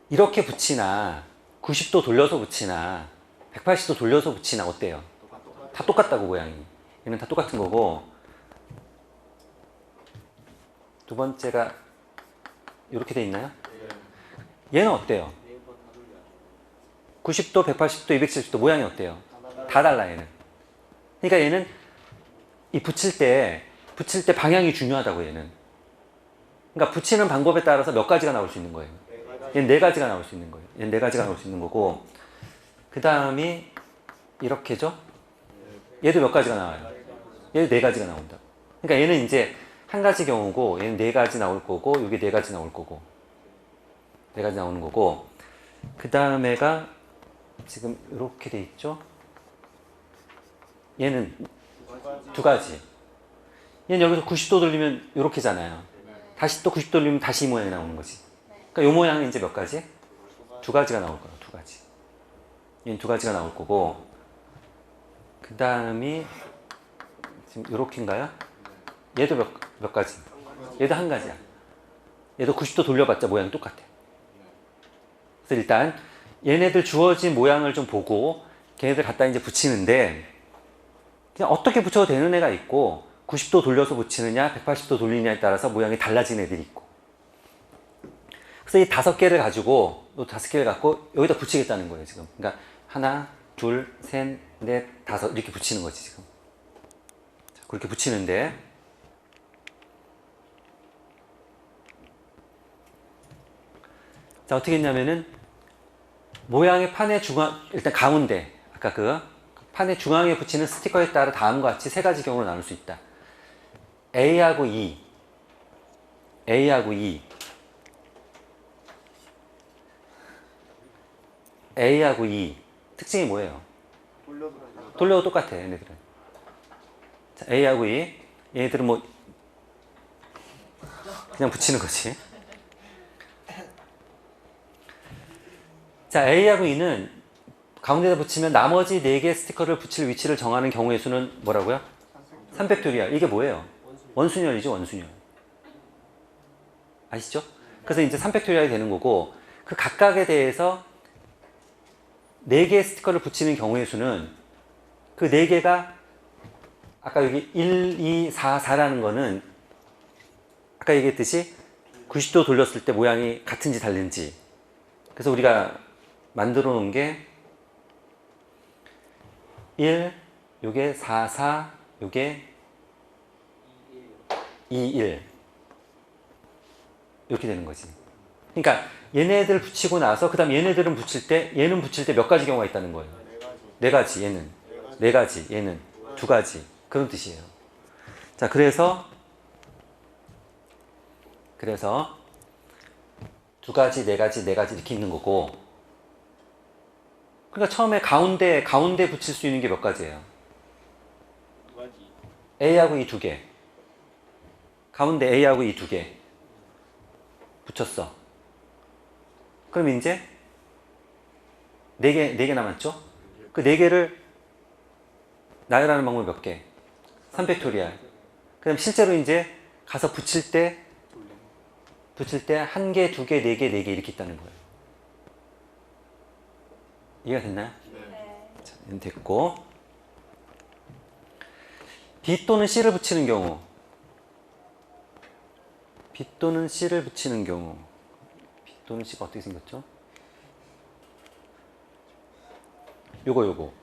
이렇게 붙이나, 90도 돌려서 붙이나, 180도 돌려서 붙이나, 어때요? 다 똑같다고, 모양이. 얘는 다 똑같은 거고, 두 번째가 이렇게 돼 있나요? 얘는 어때요? 90도, 180도, 270도 모양이 어때요? 다 달라, 얘는. 그러니까 얘는 이 붙일 때 방향이 중요하다고, 얘는. 그러니까 붙이는 방법에 따라서 몇 가지가 나올 수 있는 거예요. 얘는 4가지가 나올 수 있는 거예요. 얘는 4가지가 나올 수 있는 거고, 그 다음이 이렇게죠? 얘도 몇 가지가 나와요? 얘도 4가지가 나온다. 그러니까 얘는 이제 한 가지 경우고, 얘는 4가지 나올 거고, 여기 4가지 나올 거고, 4가지 나오는 거고, 그 다음에가 지금 이렇게 돼 있죠? 얘는 2가지. 얘는 여기서 90도 돌리면 이렇게잖아요. 다시 또 90도 돌리면 다시 이 모양이 나오는 거지. 그러니까 이 모양은 이제 몇 가지? 2가지가 나올 거야, 2가지. 얘는 2가지가 나올 거고, 그 다음이 지금 이렇게인가요? 얘도 몇 가지? 얘도 한 가지야. 얘도 90도 돌려봤자 모양이 똑같아. 그래서 일단 얘네들 주어진 모양을 좀 보고 걔네들 갖다 이제 붙이는데, 그냥 어떻게 붙여도 되는 애가 있고, 90도 돌려서 붙이느냐 180도 돌리느냐에 따라서 모양이 달라진 애들이 있고. 그래서 이 5개를 가지고, 이 5개를 갖고 여기다 붙이겠다는 거예요, 지금. 그러니까 하나, 둘, 셋, 넷, 5 이렇게 붙이는 거지, 지금. 자, 그렇게 붙이는데, 자, 어떻게 했냐면은 모양의 판의 일단 가운데, 아까 그 판의 중앙에 붙이는 스티커에 따라 다음과 같이 3가지 경우로 나눌 수 있다. A하고 E, A하고 E, A하고 E. 특징이 뭐예요? 돌려도 똑같아, 얘네들은. 자, A하고 E. 얘네들은 뭐 그냥 붙이는 거지. 자, A하고 E는 가운데다 붙이면 나머지 4개의 스티커를 붙일 위치를 정하는 경우의 수는 뭐라고요? 3팩토리얼. 이게 뭐예요? 원순열이죠, 원순열. 아시죠? 그래서 이제 3팩토리얼이 되는 거고, 그 각각에 대해서 4개의 스티커를 붙이는 경우의 수는 그 4개가 아까 여기 1, 2, 4, 4라는 거는 아까 얘기했듯이 90도 돌렸을 때 모양이 같은지 다른지. 그래서 우리가 만들어 놓은 게 1, 요게 4, 4, 요게 2, 1 이렇게 되는 거지. 그러니까 얘네들 붙이고 나서 그 다음 얘네들은 붙일 때, 얘는 붙일 때 몇 가지 경우가 있다는 거예요? 4가지. 얘는 4가지, 얘는 2가지. 그런 뜻이에요. 자, 그래서 2가지, 4가지, 4가지 이렇게 있는 거고, 그러니까 처음에 가운데 붙일 수 있는 게 몇 가지예요? 두 가지. A하고 이 두 개. 가운데 A하고 이 두 개. 붙였어. 그럼 이제 네 개 남았죠? 그 네 개를 나열하는 방법이 몇 개? 3팩토리알. 그럼 실제로 이제 가서 붙일 때 한 개, 두 개, 네 개, 네 개 이렇게 있다는 거예요. 이해가 됐나요? 네. 자, 얘는 됐고. B 또는 C를 붙이는 경우. B 또는 C를 붙이는 경우. B 또는 C가 어떻게 생겼죠? 요거.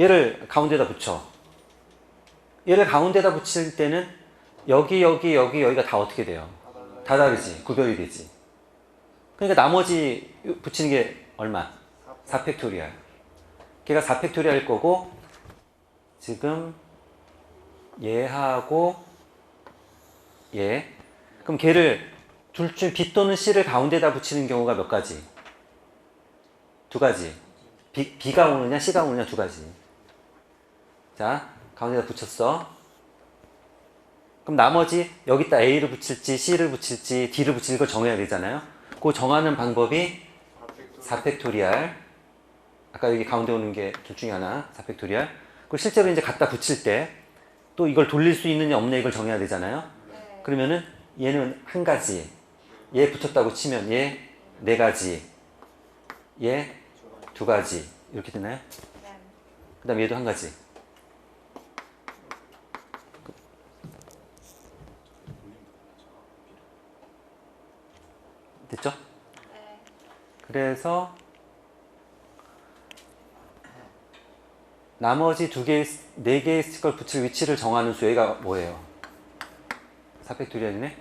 얘를 가운데다 붙여. 얘를 가운데다 붙일 때는 여기가 다 어떻게 돼요? 다 다르지. 구별이 되지. 그러니까 나머지 붙이는 게 얼마? 4팩토리알. 걔가 4팩토리알 거고 지금 얘하고 얘. 그럼 걔를 둘 중 B 또는 C를 가운데다 붙이는 경우가 몇 가지? 두 가지. B가 오느냐 C가 오느냐 두 가지. 자, 가운데다 붙였어. 그럼 나머지 여기다 A를 붙일지 C를 붙일지 D를 붙일지 그걸 정해야 되잖아요. 그 정하는 방법이 4팩토리알. 아까 여기 가운데 오는 게 둘 중에 하나 4팩토리알. 그리고 실제로 이제 갖다 붙일 때 또 이걸 돌릴 수 있느냐 없느냐 이걸 정해야 되잖아요. 네. 그러면은 얘는 한 가지, 얘 붙였다고 치면 얘 네 가지, 얘 두 가지 이렇게 되나요? 네. 그 다음 얘도 한 가지. 됐죠? 네. 그래서 나머지 네 개의 스티커를 붙일 위치를 정하는 수 여기가 뭐예요? 4팩토리알이네.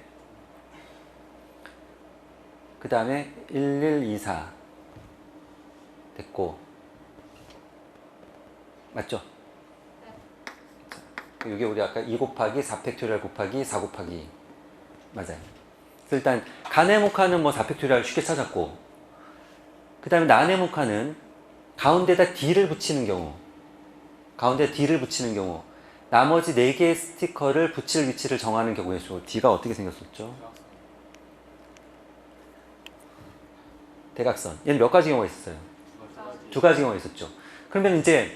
그 다음에 1124 됐고 맞죠? 자, 이게 우리 아까 2 곱하기 4팩토리알 곱하기 4 곱하기 맞아요. 그래서 일단 가네모카는 뭐 4팩토리알 쉽게 찾았고 그 다음에 나네모카는 가운데다 D를 붙이는 경우 나머지 4개의 스티커를 붙일 위치를 정하는 경우의 수. D가 어떻게 생겼었죠? 대각선. 얘는 몇 가지 경우가 있었어요? 두 가지 경우가 있었죠. 그러면 이제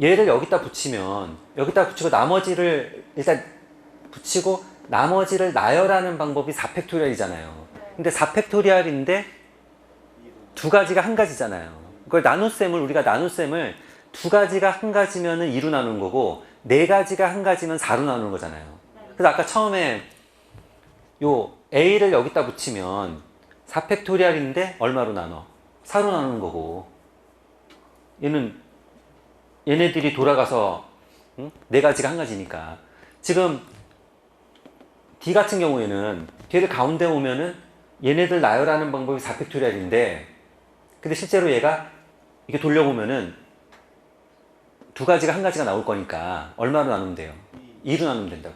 얘를 여기다 붙이고 나머지를 일단 붙이고 나머지를 나열하는 방법이 4팩토리알이잖아요. 근데 4팩토리알인데 두 가지가 한 가지잖아요. 그걸 우리가 나눗셈을 두 가지가 한 가지면은 2로 나누는 거고 네 가지가 한 가지면 4로 나누는 거잖아요. 그래서 아까 처음에 요 A를 여기다 붙이면 4팩토리알인데 얼마로 나눠? 4로 나누는 거고 얘네들이 돌아가서 네 가지가 한 가지니까 지금 D 같은 경우에는 뒤를 가운데 오면은 얘네들 나열하는 방법이 4팩토리알인데 근데 실제로 얘가 이렇게 돌려보면은 두 가지가 한 가지가 나올 거니까 얼마로 나누면 돼요? 2로 나누면 된다고.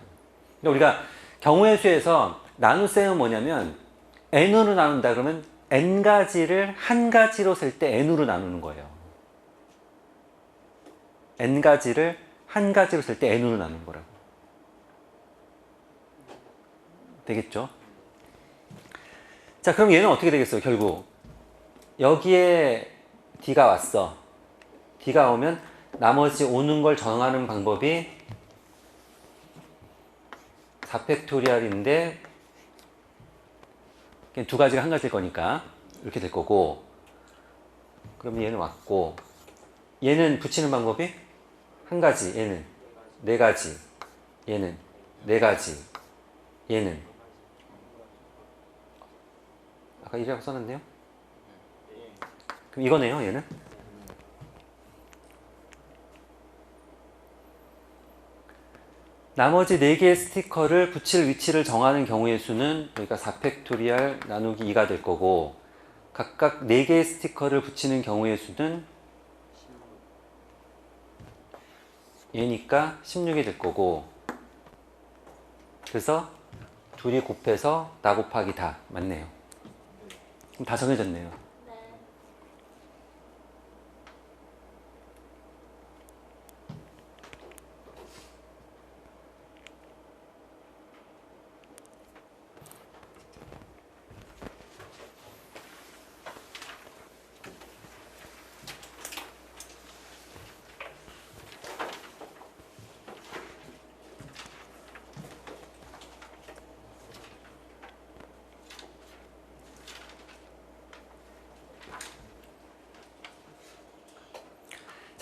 그러니까 우리가 경우의 수에서 나눗셈은 뭐냐면 n으로 나눈다 그러면 n가지를 한 가지로 쓸 때 n으로 나누는 거예요. n가지를 한 가지로 쓸 때 n으로 나누는 거라고. 되겠죠? 자, 그럼 얘는 어떻게 되겠어요? 결국 여기에 D가 왔어. D가 오면 나머지 오는 걸 정하는 방법이 4팩토리알인데 두 가지가 한 가지일 거니까 이렇게 될 거고 그럼 얘는 왔고 얘는 붙이는 방법이 한 가지, 얘는 네 가지, 얘는 네 가지, 얘는 아까 이라고 써놨네요? 그럼 이거네요, 얘는? 나머지 4개의 스티커를 붙일 위치를 정하는 경우의 수는 여기가 4팩토리알 나누기 2가 될 거고 각각 4개의 스티커를 붙이는 경우의 수는 얘니까 16이 될 거고 그래서 둘이 곱해서 나 곱하기 다 맞네요. 그럼 다 정해졌네요. 네.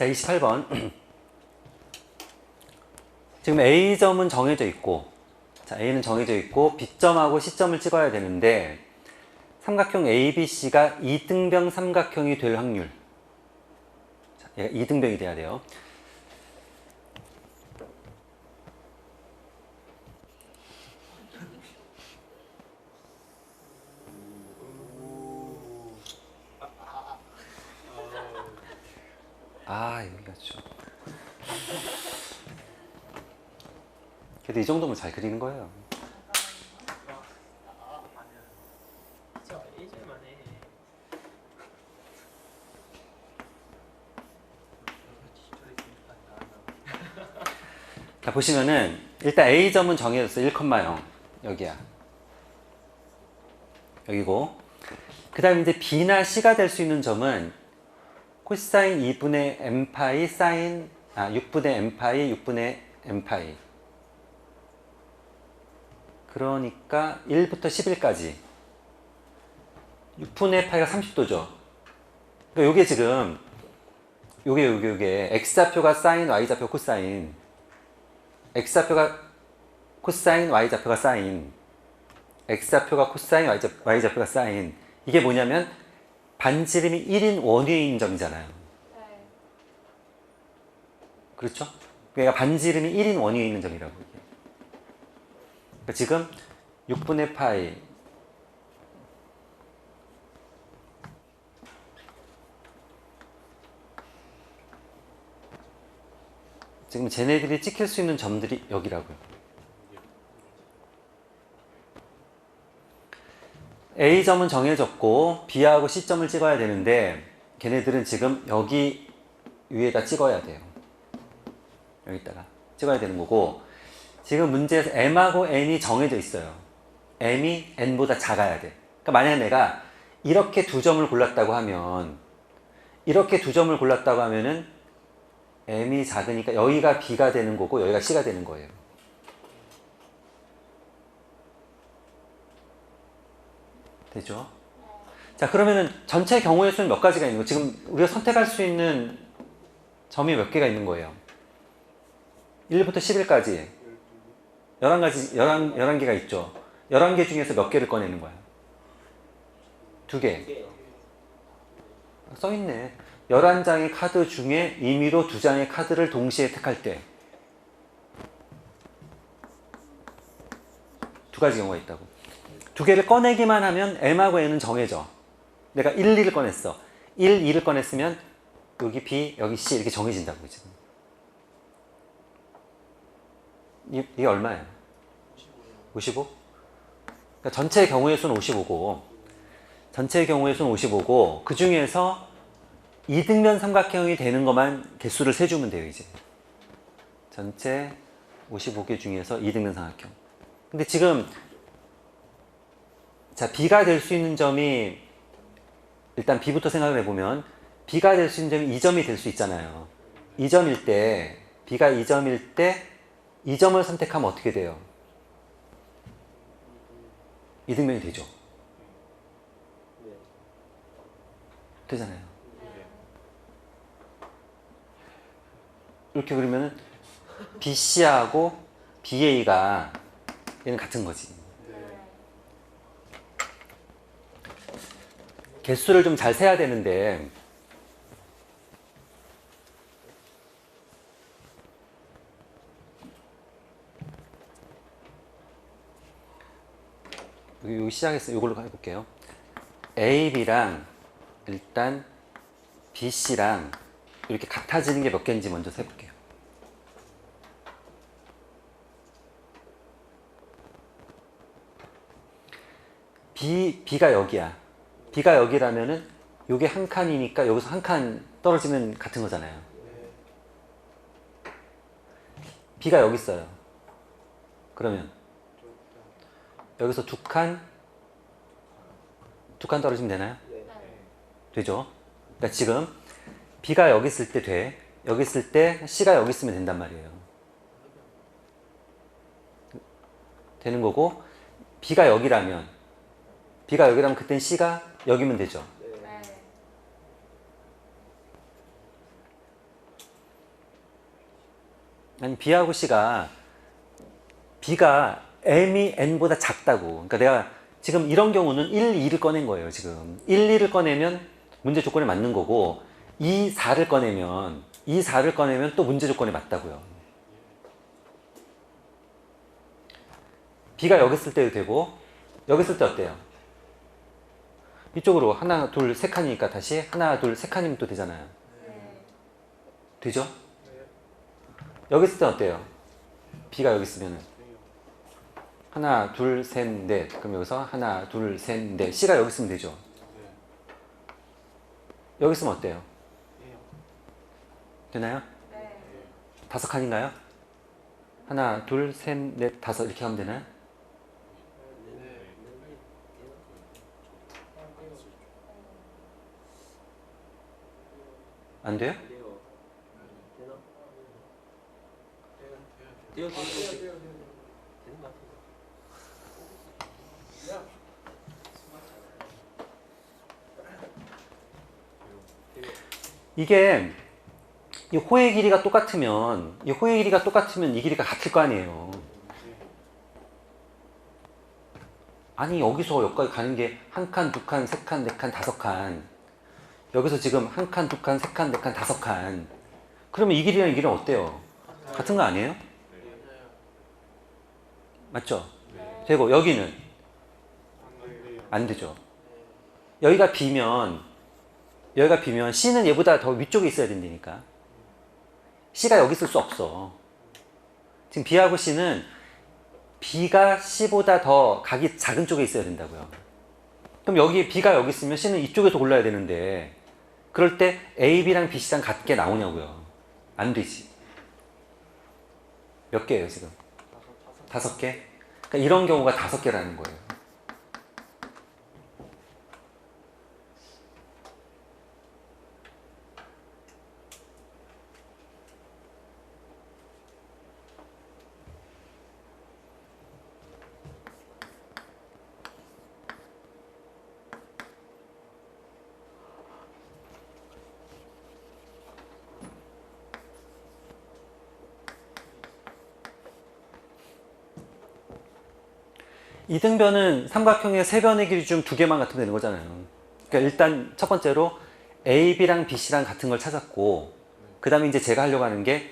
자, 28번. 지금 A점은 정해져 있고, 자, A는 정해져 있고, B점하고 C점을 찍어야 되는데, 삼각형 ABC가 이등병 삼각형이 될 확률. 자, 얘가 이등병이 돼야 돼요. 아, 여기가 좀. 그래도 이 정도면 잘 그리는 거예요. 진짜 예전만 해. 자, 보시면은 일단 A점은 정해졌어. 1,0 여기야. 여기고, 그 다음에 이제 B나 C가 될 수 있는 점은 코사인 2분의 n파이 사인 6분의 n파이 6분의 n파이, 그러니까 1부터 11까지 6분의 파이가 30도죠. 그러니까 요게 지금 요게 x좌표가 사인, y좌표 코사인, x좌표가 코사인, y좌표가 사인, x좌표가 코사인, y좌표가 사인. 이게 뭐냐면 반지름이 1인 원위인 점이잖아요. 그렇죠? 그러니까 반지름이 1인 원위에 있는 점이라고. 그러니까 지금 6분의 파이 지금 쟤네들이 찍힐 수 있는 점들이 여기라고요. A점은 정해졌고 B하고 C점을 찍어야 되는데 걔네들은 지금 여기 위에다 찍어야 돼요. 여기다가 찍어야 되는 거고, 지금 문제에서 M하고 N이 정해져 있어요. M이 N보다 작아야 돼. 그러니까 만약에 내가 이렇게 두 점을 골랐다고 하면, 은 M이 작으니까 여기가 B가 되는 거고 여기가 C가 되는 거예요. 되죠? 자, 그러면은 전체 경우의 수는 몇 가지가 있는 거예요? 지금 우리가 선택할 수 있는 점이 몇 개가 있는 거예요? 1부터 11까지 11개가 있죠. 11개 중에서 몇 개를 꺼내는 거야? 2개. 써있네. 11장의 카드 중에 임의로 2장의 카드를 동시에 택할 때 두 가지 경우가 있다고. 2개를 꺼내기만 하면 M하고 N은 정해져. 내가 1, 2를 꺼냈어. 1, 2를 꺼냈으면 여기 B, 여기 C 이렇게 정해진다고 지금. 이게 얼마예요? 55? 그러니까 전체 경우의 수는 55고, 그 중에서 이등변 삼각형이 되는 것만 개수를 세주면 돼요, 이제. 전체 55개 중에서 이등변 삼각형. 근데 지금, 자, B가 될 수 있는 점이, 일단 B부터 생각을 해보면, B가 될 수 있는 점이 2점이 될 수 있잖아요. 2점일 때, B가 2점일 때, 2점을 선택하면 어떻게 돼요? 이등변이 되죠? 되잖아요. 이렇게 그러면은 BC하고 BA가 얘는 같은 거지. 개수를 좀 잘 세야 되는데, 여기 시작했어요. 이걸로 해볼게요. AB랑 일단 BC랑 이렇게 같아지는 게 몇 개인지 먼저 세볼게요. B가 여기야. B가 여기라면은 요게 한 칸이니까 여기서 한 칸 떨어지면 같은 거잖아요. B가 여기 있어요. 그러면 여기서 두 칸 떨어지면 되나요? 되죠? 그러니까 지금 B가 여기 있을 때 돼. 여기 있을 때 C가 여기 있으면 된단 말이에요. 되는 거고, B가 여기라면 그땐 C가 여기면 되죠. 아니 B하고 C가 B가 M이 N보다 작다고. 그러니까 내가 지금 이런 경우는 1, 2를 꺼낸 거예요. 지금 1, 2를 꺼내면 문제 조건에 맞는 거고 2, 4를 꺼내면 또 문제 조건에 맞다고요. B가 여기 있을 때도 되고 여기 있을 때 어때요? 이쪽으로 하나, 둘, 세 칸이니까 다시 하나, 둘, 세 칸이면 또 되잖아요. 되죠? 여기 있을 때 어때요? B가 여기 있으면 하나, 둘, 셋, 넷. 그럼 여기서 하나, 둘, 셋, 넷. C가 여기 있으면 되죠? 여기 있으면 어때요? 되나요? 다섯 칸인가요? 하나, 둘, 셋, 넷, 다섯 이렇게 하면 되나요? 안 돼요? 되는 것 같아요. 이게 이 호의 길이가 똑같으면 이 길이가 같을 거 아니에요. 아니 여기서 여기까지 가는 게 한 칸, 두 칸, 세 칸, 네 칸, 다섯 칸. 여기서 지금 한 칸, 두 칸, 세 칸, 네 칸, 다섯 칸. 그러면 이 길이랑 이 길이는 어때요? 같은 거 아니에요? 맞죠? 되고 여기는 안 되죠. 여기가 비면 C는 얘보다 더 위쪽에 있어야 된다니까. C가 여기 있을 수 없어. 지금 B하고 C는 B가 C보다 더 각이 작은 쪽에 있어야 된다고요. 그럼 여기 B가 여기 있으면 C는 이쪽에서 골라야 되는데 그럴 때 A, B랑 B, C랑 같게 나오냐고요. 안 되지. 몇 개예요 지금? 다섯 개? 그러니까 이런 경우가 다섯 개라는 거예요. 이등변은 삼각형의 세 변의 길이 중 두 개만 같으면 되는 거잖아요. 그러니까 일단 첫 번째로 A, B랑 B, C랑 같은 걸 찾았고 그 다음에 이제 제가 하려고 하는 게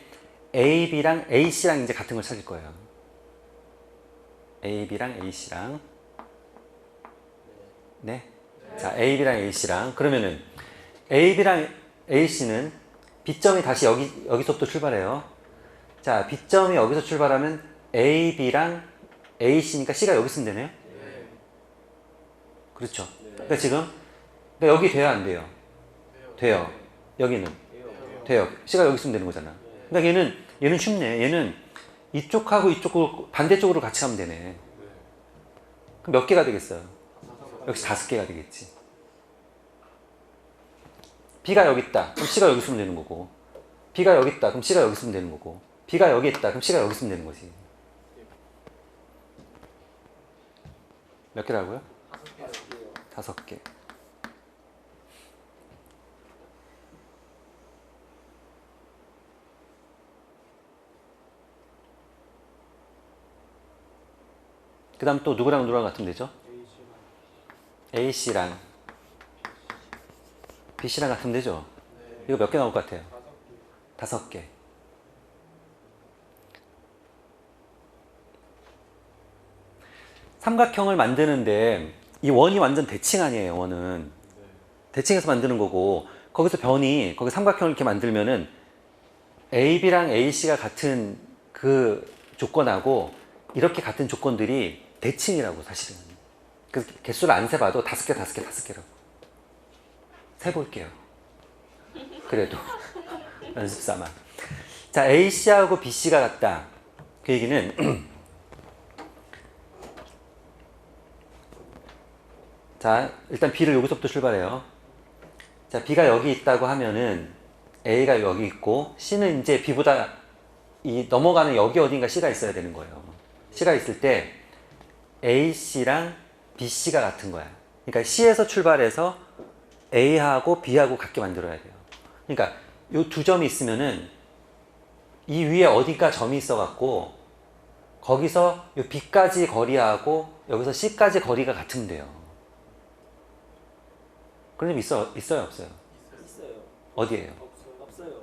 A, B랑 A, C랑 이제 같은 걸 찾을 거예요. A, B랑 A, C랑 네. 자, A, B랑 A, C랑 그러면은 A, B랑 A, C는 B점이 다시 여기서부터 출발해요. 자, B점이 여기서 출발하면 A, B랑 A, C니까 C가 여기 있으면 되네요? 그렇죠. 그러니까 지금 그러니까 여기 돼야 안 돼요? 돼요. 여기는? 돼요. C가 여기 있으면 되는 거잖아. 그러니까 얘는 쉽네. 얘는 이쪽하고 이쪽하고 반대쪽으로 같이 가면 되네. 그럼 몇 개가 되겠어요? 역시 5개가 되겠지. B가 여기 있다. 그럼 C가 여기 있으면 되는 거고. B가 여기 있다. 그럼 C가 여기 있으면 되는 거고. B가 여기 있다. 그럼 C가 여기 있으면 되는 거지. 몇 개라고요? 5개. 그 다음 또 누구랑 같으면 되죠? AC랑 BC랑 같으면 되죠? 이거 몇 개 나올 것 같아요? 5개. 삼각형을 만드는데 이 원이 완전 대칭 아니에요. 원은 대칭해서 만드는 거고 거기서 변이 거기 삼각형을 이렇게 만들면은 AB랑 AC가 같은 그 조건하고 이렇게 같은 조건들이 대칭이라고 사실은. 그래서 개수를 안 세봐도 5개라고 세볼게요. 그래도 연습 삼아. 자, AC하고 BC가 같다. 그 얘기는 자, 일단 B를 여기서부터 출발해요. 자, B가 여기 있다고 하면은 A가 여기 있고 C는 이제 B보다 이 넘어가는 여기 어딘가 C가 있어야 되는 거예요. C가 있을 때 AC랑 BC가 같은 거야. 그러니까 C에서 출발해서 A하고 B하고 같게 만들어야 돼요. 그러니까 요 두 점이 있으면은 이 위에 어디가 점이 있어갖고 거기서 이 B까지 거리하고 여기서 C까지 거리가 같으면 돼요. 그런 점 있어요 없어요? 있어요. 어디에요? 없어요.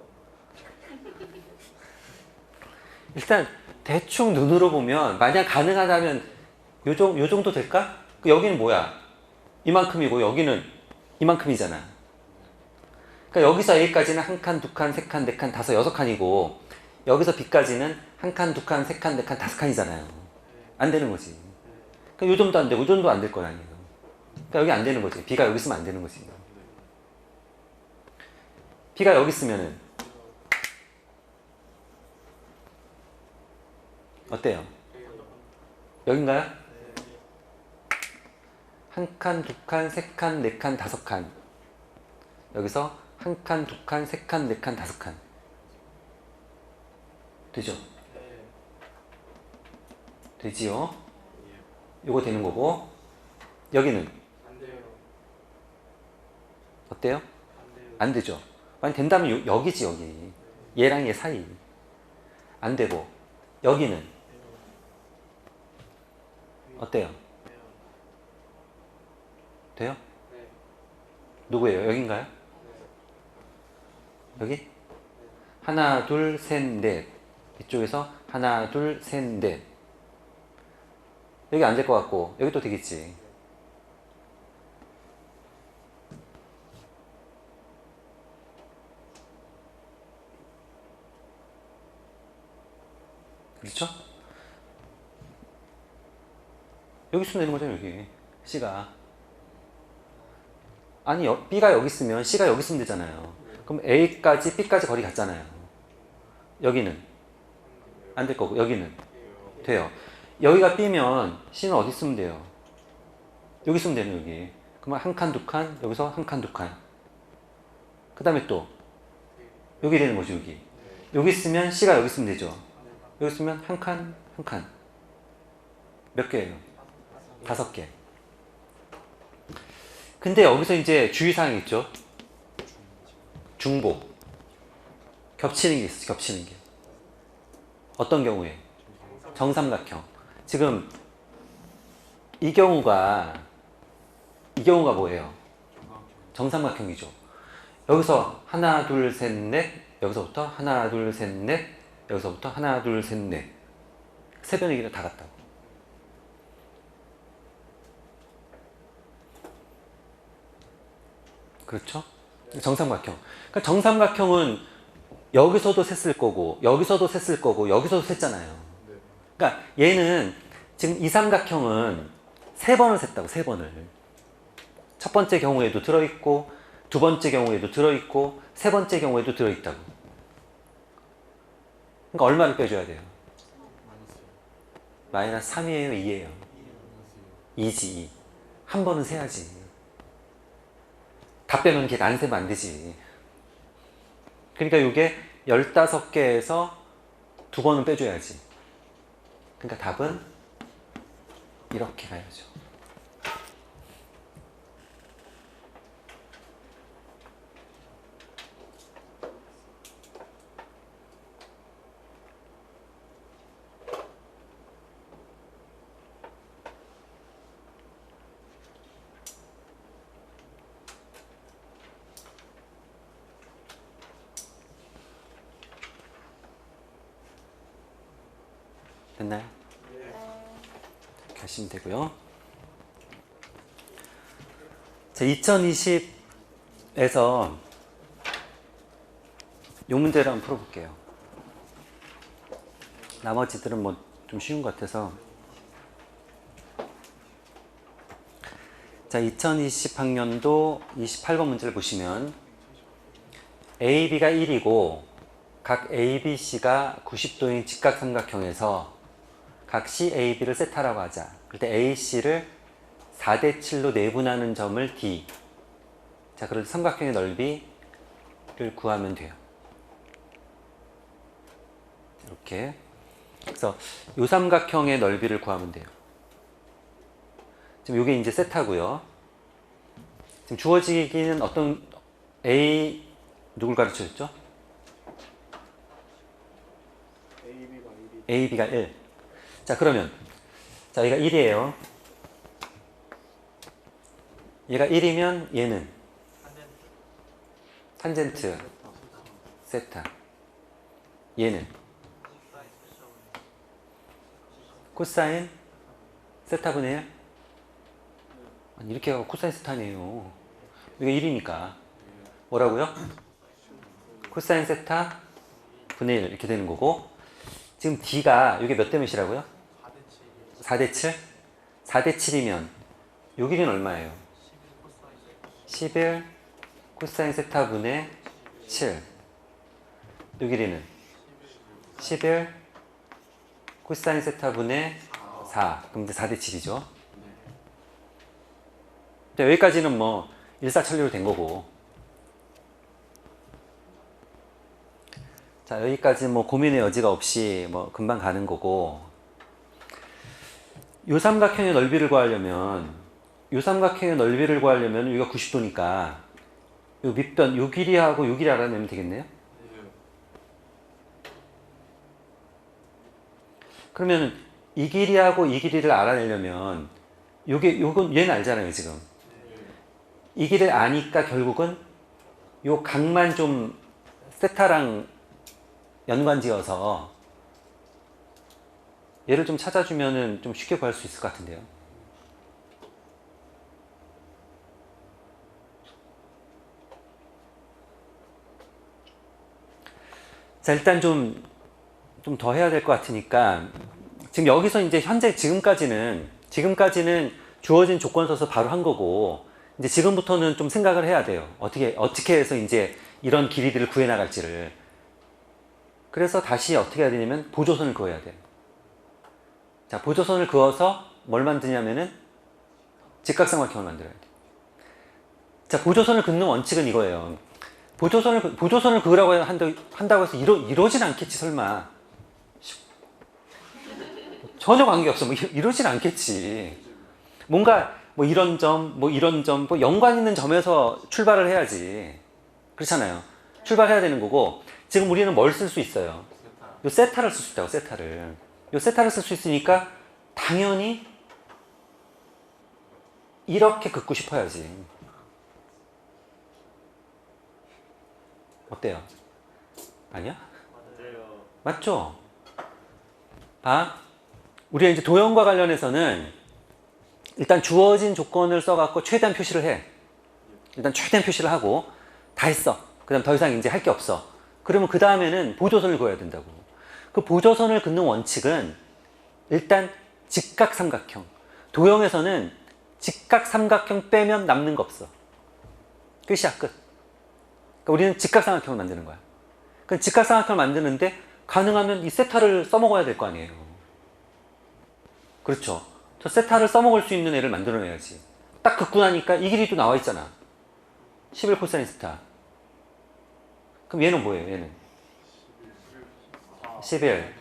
일단 대충 눈으로 보면 만약 가능하다면 요 정도 될까? 여기는 뭐야? 이만큼이고 여기는 이만큼이잖아. 그러니까 여기서 A까지는 한 칸, 두 칸, 세 칸, 네 칸, 다섯, 여섯 칸이고 여기서 B까지는 한 칸, 두 칸, 세 칸, 네 칸, 다섯 칸이잖아요. 안 되는 거지. 그러니까 요 정도 안 되고 요 정도 안 될 거 아니에요. 그러니까 여기 안 되는 거지. B가 여기 있으면 안 되는 거지. B가 여기 있으면은 어때요? 여긴가요? 한 칸, 두 칸, 세 칸, 네 칸, 다섯 칸. 여기서 한 칸, 두 칸, 세 칸, 네 칸, 다섯 칸. 되죠? 되지요? 요거 되는 거고. 여기는 안 돼요. 어때요? 안 돼요. 안 되죠? 만약 된다면 여기지 여기. 얘랑 얘 사이. 안 되고. 여기는 어때요? 돼요? 네. 누구예요? 여긴가요? 여기? 하나, 둘, 셋, 넷. 이쪽에서 하나, 둘, 셋, 넷. 여기 안 될 것 같고 여기 또 되겠지. 그렇죠? 여기 있으면 되는 거죠 여기. C가. 아니 B가 여기 있으면 C가 여기 있으면 되잖아요. 그럼 A까지 B까지 거리 같잖아요. 여기는 안 될 거고 여기는 돼요. 여기가 B면 C는 어디 있으면 돼요? 여기 있으면 되는 여기. 그러면 한 칸, 두 칸, 여기서 한 칸, 두 칸. 그 다음에 또 여기 되는 거죠 여기. 여기 있으면 C가 여기 있으면 되죠. 여기 있으면 한 칸, 한 칸. 몇 개예요? 5개. 근데 여기서 이제 주의사항이 있죠. 중복. 겹치는 게 있어, 겹치는 게. 어떤 경우에? 정삼각형. 지금 이 경우가 뭐예요? 정삼각형이죠. 여기서 하나, 둘, 셋, 넷. 여기서부터 하나, 둘, 셋, 넷. 여기서부터 하나, 둘, 셋, 넷. 세 변의 길이 다 같다고. 그렇죠? 정삼각형. 그러니까 정삼각형은 여기서도 셌을 거고, 여기서도 셌을 거고, 여기서도 셌잖아요. 그러니까 얘는 지금 이 삼각형은 3번을 셌다고, 3번을. 첫 번째 경우에도 들어있고, 두 번째 경우에도 들어있고, 세 번째 경우에도 들어있다고. 그러니까 얼마를 빼줘야 돼요? 마이너스 3이에요, 2예요? 2지, 2. 한 번은 세야지. 다 빼면 이렇게 안 세면 안 되지. 그러니까 이게 15개에서 2번은 빼줘야지. 그러니까 답은 이렇게 가야죠. 됐나요? 이렇게 하시면 되고요. 자, 2020에서 이 문제를 한번 풀어볼게요. 나머지들은 뭐 좀 쉬운 것 같아서. 자, 2020학년도 28번 문제를 보시면 A, B가 1이고 각 A, B, C가 90도인 직각삼각형에서 각 C, A, B를 세타라고 하자. 그때 A, C를 4대 7로 내분하는 점을 D. 자, 그럴 때 삼각형의 넓이를 구하면 돼요. 이렇게. 그래서 이 삼각형의 넓이를 구하면 돼요. 지금 이게 이제 세타고요. 지금 주어지기는 어떤 A 누굴 가르쳐줬죠? AB가 1. 자, 그러면 자, 얘가 1이에요. 얘가 1이면 얘는 탄젠트 세타. 얘는 코사인 세타분의 1. 아니, 이렇게 하고 코사인 세타네요. 이게 1이니까 뭐라고요? 코사인 세타 분의 1 이렇게 되는 거고, 지금 D가 이게 몇 대 몇이라고요? 4대 7? 4대 7이면 요 길이는 얼마예요? 11 코사인 세타 분의 7. 요 길이는 11 코사인 세타 분의 4. 그럼 이제 4대 7이죠. 여기까지는 뭐 일사천리로 된 거고. 자, 여기까지 뭐 고민의 여지가 없이 뭐 금방 가는 거고. 요 삼각형의 넓이를 구하려면 여기가 90도니까 요 밑변 요 길이하고 요 길이 알아내면 되겠네요. 그러면 이 길이하고 이 길이를 알아내려면 요건 얘는 알잖아요, 지금. 이 길을 아니까 결국은 요 각만 좀 세타랑 연관지어서 얘를 좀 찾아주면은 좀 쉽게 구할 수 있을 것 같은데요. 자, 일단 좀 더 해야 될 것 같으니까, 지금 여기서 이제 현재 지금까지는 주어진 조건 써서 바로 한 거고, 이제 지금부터는 좀 생각을 해야 돼요. 어떻게 해서 이제 이런 길이들을 구해 나갈지를. 그래서 다시 어떻게 해야 되냐면 보조선을 그어야 돼요. 자, 보조선을 그어서 뭘 만드냐면은 직각삼각형을 만들어야 돼요. 자, 보조선을 긋는 원칙은 이거예요. 보조선을 그으라고 한다고 해서 이러진 않겠지, 설마. 전혀 관계없어. 뭐 이러진 않겠지. 뭔가 뭐 이런 점, 뭐 연관 있는 점에서 출발을 해야지. 그렇잖아요. 출발해야 되는 거고, 지금 우리는 뭘 쓸 수 있어요? 요 세타를 쓸 수 있다고, 세타를. 요 세타를 쓸 수 있으니까 당연히 이렇게 긋고 싶어야지. 어때요? 아니야? 맞죠? 우리가 이제 도형과 관련해서는 일단 주어진 조건을 써갖고 최대한 표시를 해. 일단 최대한 표시를 하고 다 했어. 그 다음 더 이상 이제 할 게 없어. 그러면 그 다음에는 보조선을 그어야 된다고. 그 보조선을 긋는 원칙은 일단 직각삼각형. 도형에서는 직각삼각형 빼면 남는 거 없어. 끝이야, 끝. 그러니까 우리는 직각삼각형을 만드는 거야. 그 직각삼각형을 만드는데 가능하면 이 세타를 써먹어야 될 거 아니에요. 그렇죠. 저 세타를 써먹을 수 있는 애를 만들어내야지. 딱 긋고 나니까 이 길이도 나와 있잖아. 11 코사인 세타. 그럼 얘는 뭐예요? 얘는 11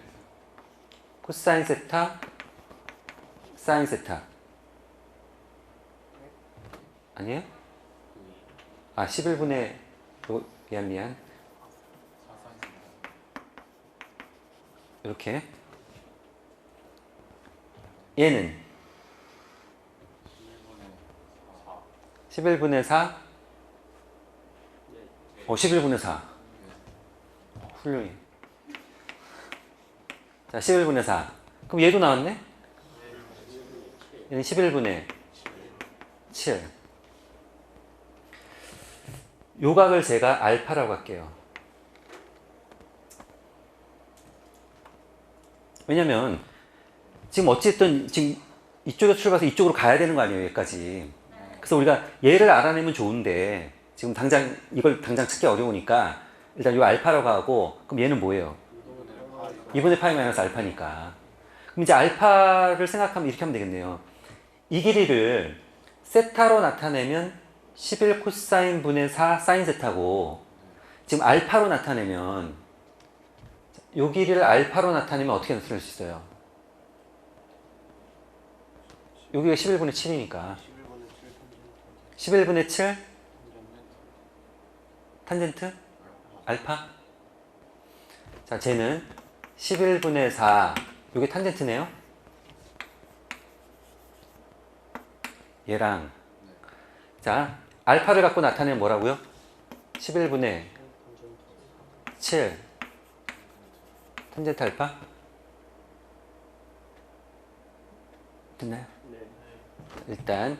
코사인 세타 사인 세타. 아니에요? 11분의 미안 이렇게. 얘는 11분의 4 11분의 4 훌륭해. 자, 11분의 4. 그럼 얘도 나왔네? 얘는 11분의 7. 요 각을 제가 알파라고 할게요. 왜냐면 지금 어쨌든 지금 이쪽에서 출발해서 이쪽으로 가야 되는 거 아니에요, 여기까지. 그래서 우리가 얘를 알아내면 좋은데 지금 이걸 당장 찾기 어려우니까 일단 요 알파라고 하고, 그럼 얘는 뭐예요? 2분의 파이 마이너스 알파니까. 그럼 이제 알파를 생각하면 이렇게 하면 되겠네요. 이 길이를 세타로 나타내면 11 코사인 분의 4 사인 세타고, 지금 알파로 나타내면 요 길이를 알파로 나타내면 어떻게 나타낼 수 있어요? 여기가 11분의 7이니까 11분의 7 탄젠트 알파. 자, 쟤는 11분의 4 이게 탄젠트네요. 얘랑 자 알파를 갖고 나타내면 뭐라고요? 11분의 7 탄젠트 알파 됐나요? 네. 일단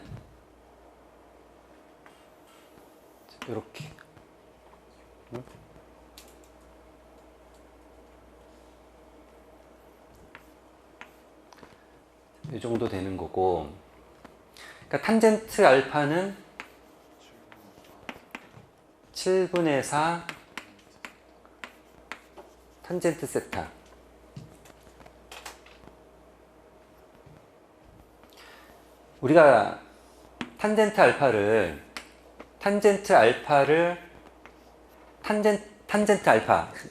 이렇게 이 정도 되는 거고, 그러니까 탄젠트 알파는 7분의 4 탄젠트 세타. 우리가 탄젠트 알파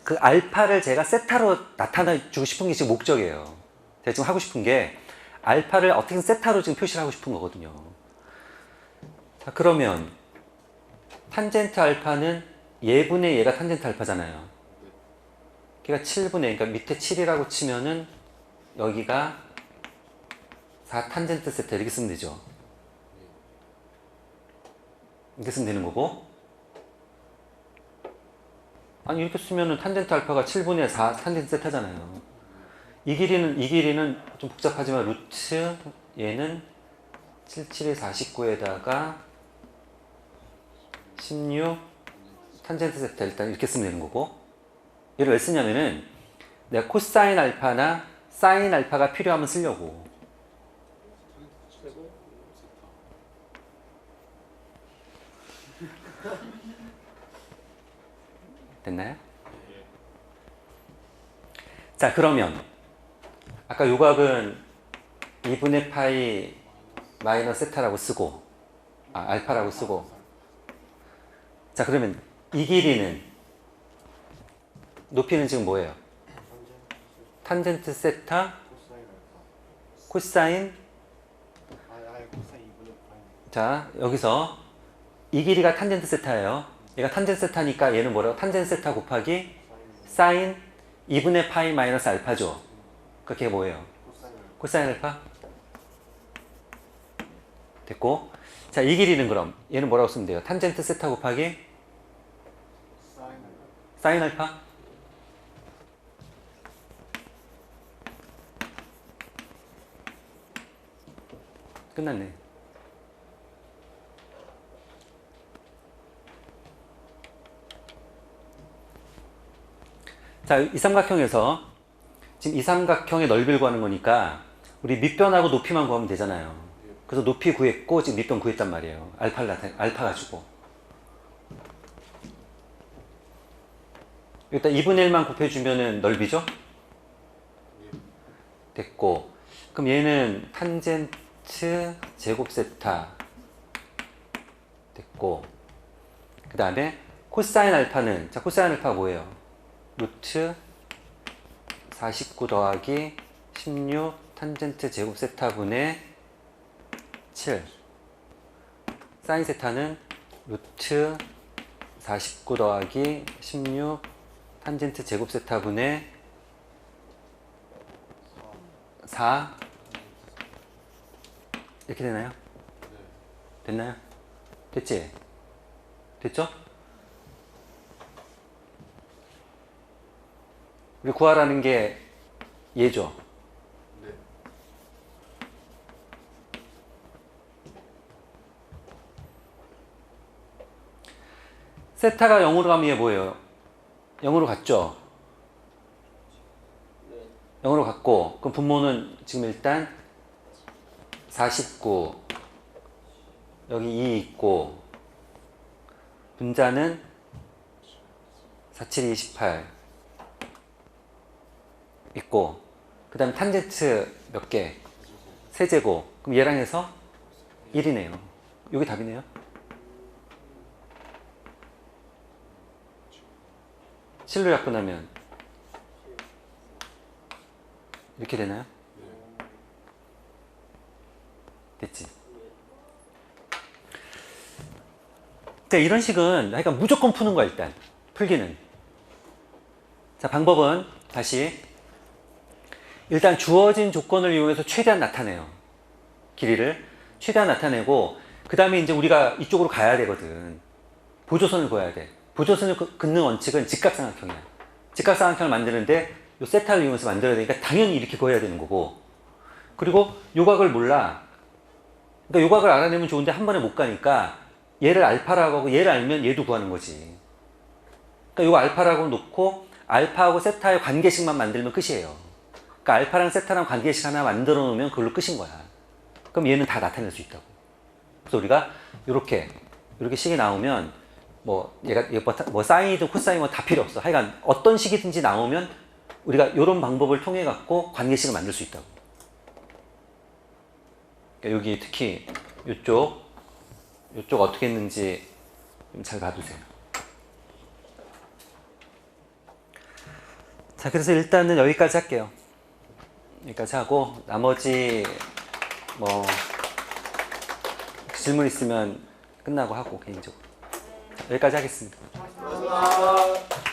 그 알파를 제가 세타로 나타내 주고 싶은 게 지금 목적이에요. 제가 지금 하고 싶은 게 알파를 어떻게든 세타로 지금 표시를 하고 싶은 거거든요. 자, 그러면 탄젠트 알파는 얘분의 얘가 탄젠트 알파잖아요. 걔가 7분의, 그러니까 밑에 7이라고 치면은 여기가 4 탄젠트 세타 이렇게 쓰면 되죠. 이렇게 쓰면 되는 거고, 아니 이렇게 쓰면은 탄젠트 알파가 7분의 4 탄젠트 세타잖아요. 이 길이는 좀 복잡하지만 루트 얘는 77에 49에다가 16 탄젠트 세타 일단 이렇게 쓰면 되는 거고, 얘를 왜 쓰냐면은 내가 코사인 알파나 사인 알파가 필요하면 쓰려고. 됐나요? 자, 그러면 아까 요 값은 2분의 파이 마이너스 세타라고 쓰고, 알파라고 쓰고, 자, 그러면 이 길이는 높이는 지금 뭐예요? 탄젠트 세타 코사인. 코사인 2분의 파이. 자, 여기서 이 길이가 탄젠트 세타예요. 얘가 탄젠트 세타니까 얘는 뭐라고? 탄젠트 세타 곱하기 사인 2분의 파이 마이너스 알파죠. 그게 뭐예요? 코사인 알파. 됐고, 자, 이 길이는 그럼 얘는 뭐라고 쓰면 돼요? 탄젠트 세타 곱하기 사인 알파. 끝났네. 자, 이 삼각형에서 지금 이 삼각형의 넓이를 구하는 거니까 우리 밑변하고 높이만 구하면 되잖아요. 그래서 높이 구했고 지금 밑변 구했단 말이에요. 알파 가지고. 일단 2분의 1만 곱해주면은 넓이죠? 됐고, 그럼 얘는 탄젠트 제곱 세타 됐고, 그 다음에 코사인 알파는, 자, 코사인 알파 뭐예요? 루트 49 더하기 16 탄젠트 제곱 세타분의 7. 사인 세타는 루트 49 더하기 16 탄젠트 제곱 세타분의 4. 이렇게 되나요? 됐나요? 됐지? 됐죠? 우리 구하라는 게 얘죠. 세타가 0으로 가면 얘 뭐예요? 0으로 갔죠? 0으로 갔고, 그럼 분모는 지금 일단 49 여기 2 있고, 분자는 47, 28 있고, 그 다음에 탄젠트 몇 개? 세제곱. 그럼 얘랑 해서 1이네요. 이게 답이네요. 실로 약분하면 이렇게 되나요? 됐지? 자, 이런 식은 그러니까 무조건 푸는 거야. 일단 풀기는. 자, 방법은 다시 일단 주어진 조건을 이용해서 최대한 나타내요. 길이를 최대한 나타내고 그 다음에 이제 우리가 이쪽으로 가야 되거든. 보조선을 그어야 돼. 보조선을 긋는 원칙은 직각삼각형이야. 직각삼각형을 만드는데 요 세타를 이용해서 만들어야 되니까 당연히 이렇게 그어야 되는 거고, 그리고 요각을 몰라. 그러니까 요각을 알아내면 좋은데 한 번에 못 가니까 얘를 알파라고 하고 얘를 알면 얘도 구하는 거지. 그러니까 요 알파라고 놓고 알파하고 세타의 관계식만 만들면 끝이에요. 그러니까 알파랑 세타랑 관계식 하나 만들어 놓으면 그걸로 끝인 거야. 그럼 얘는 다 나타낼 수 있다고. 그래서 우리가 이렇게 식이 나오면 뭐 얘가 뭐 사인이든 코사인 뭐 다 필요 없어. 하여간 어떤 식이든지 나오면 우리가 이런 방법을 통해 갖고 관계식을 만들 수 있다고. 그러니까 여기 특히 이쪽 어떻게 했는지 좀 잘 봐두세요. 자, 그래서 일단은 여기까지 할게요. 여기까지 하고 나머지 뭐 질문 있으면 끝나고 하고 개인적으로. 자, 여기까지 하겠습니다. 감사합니다.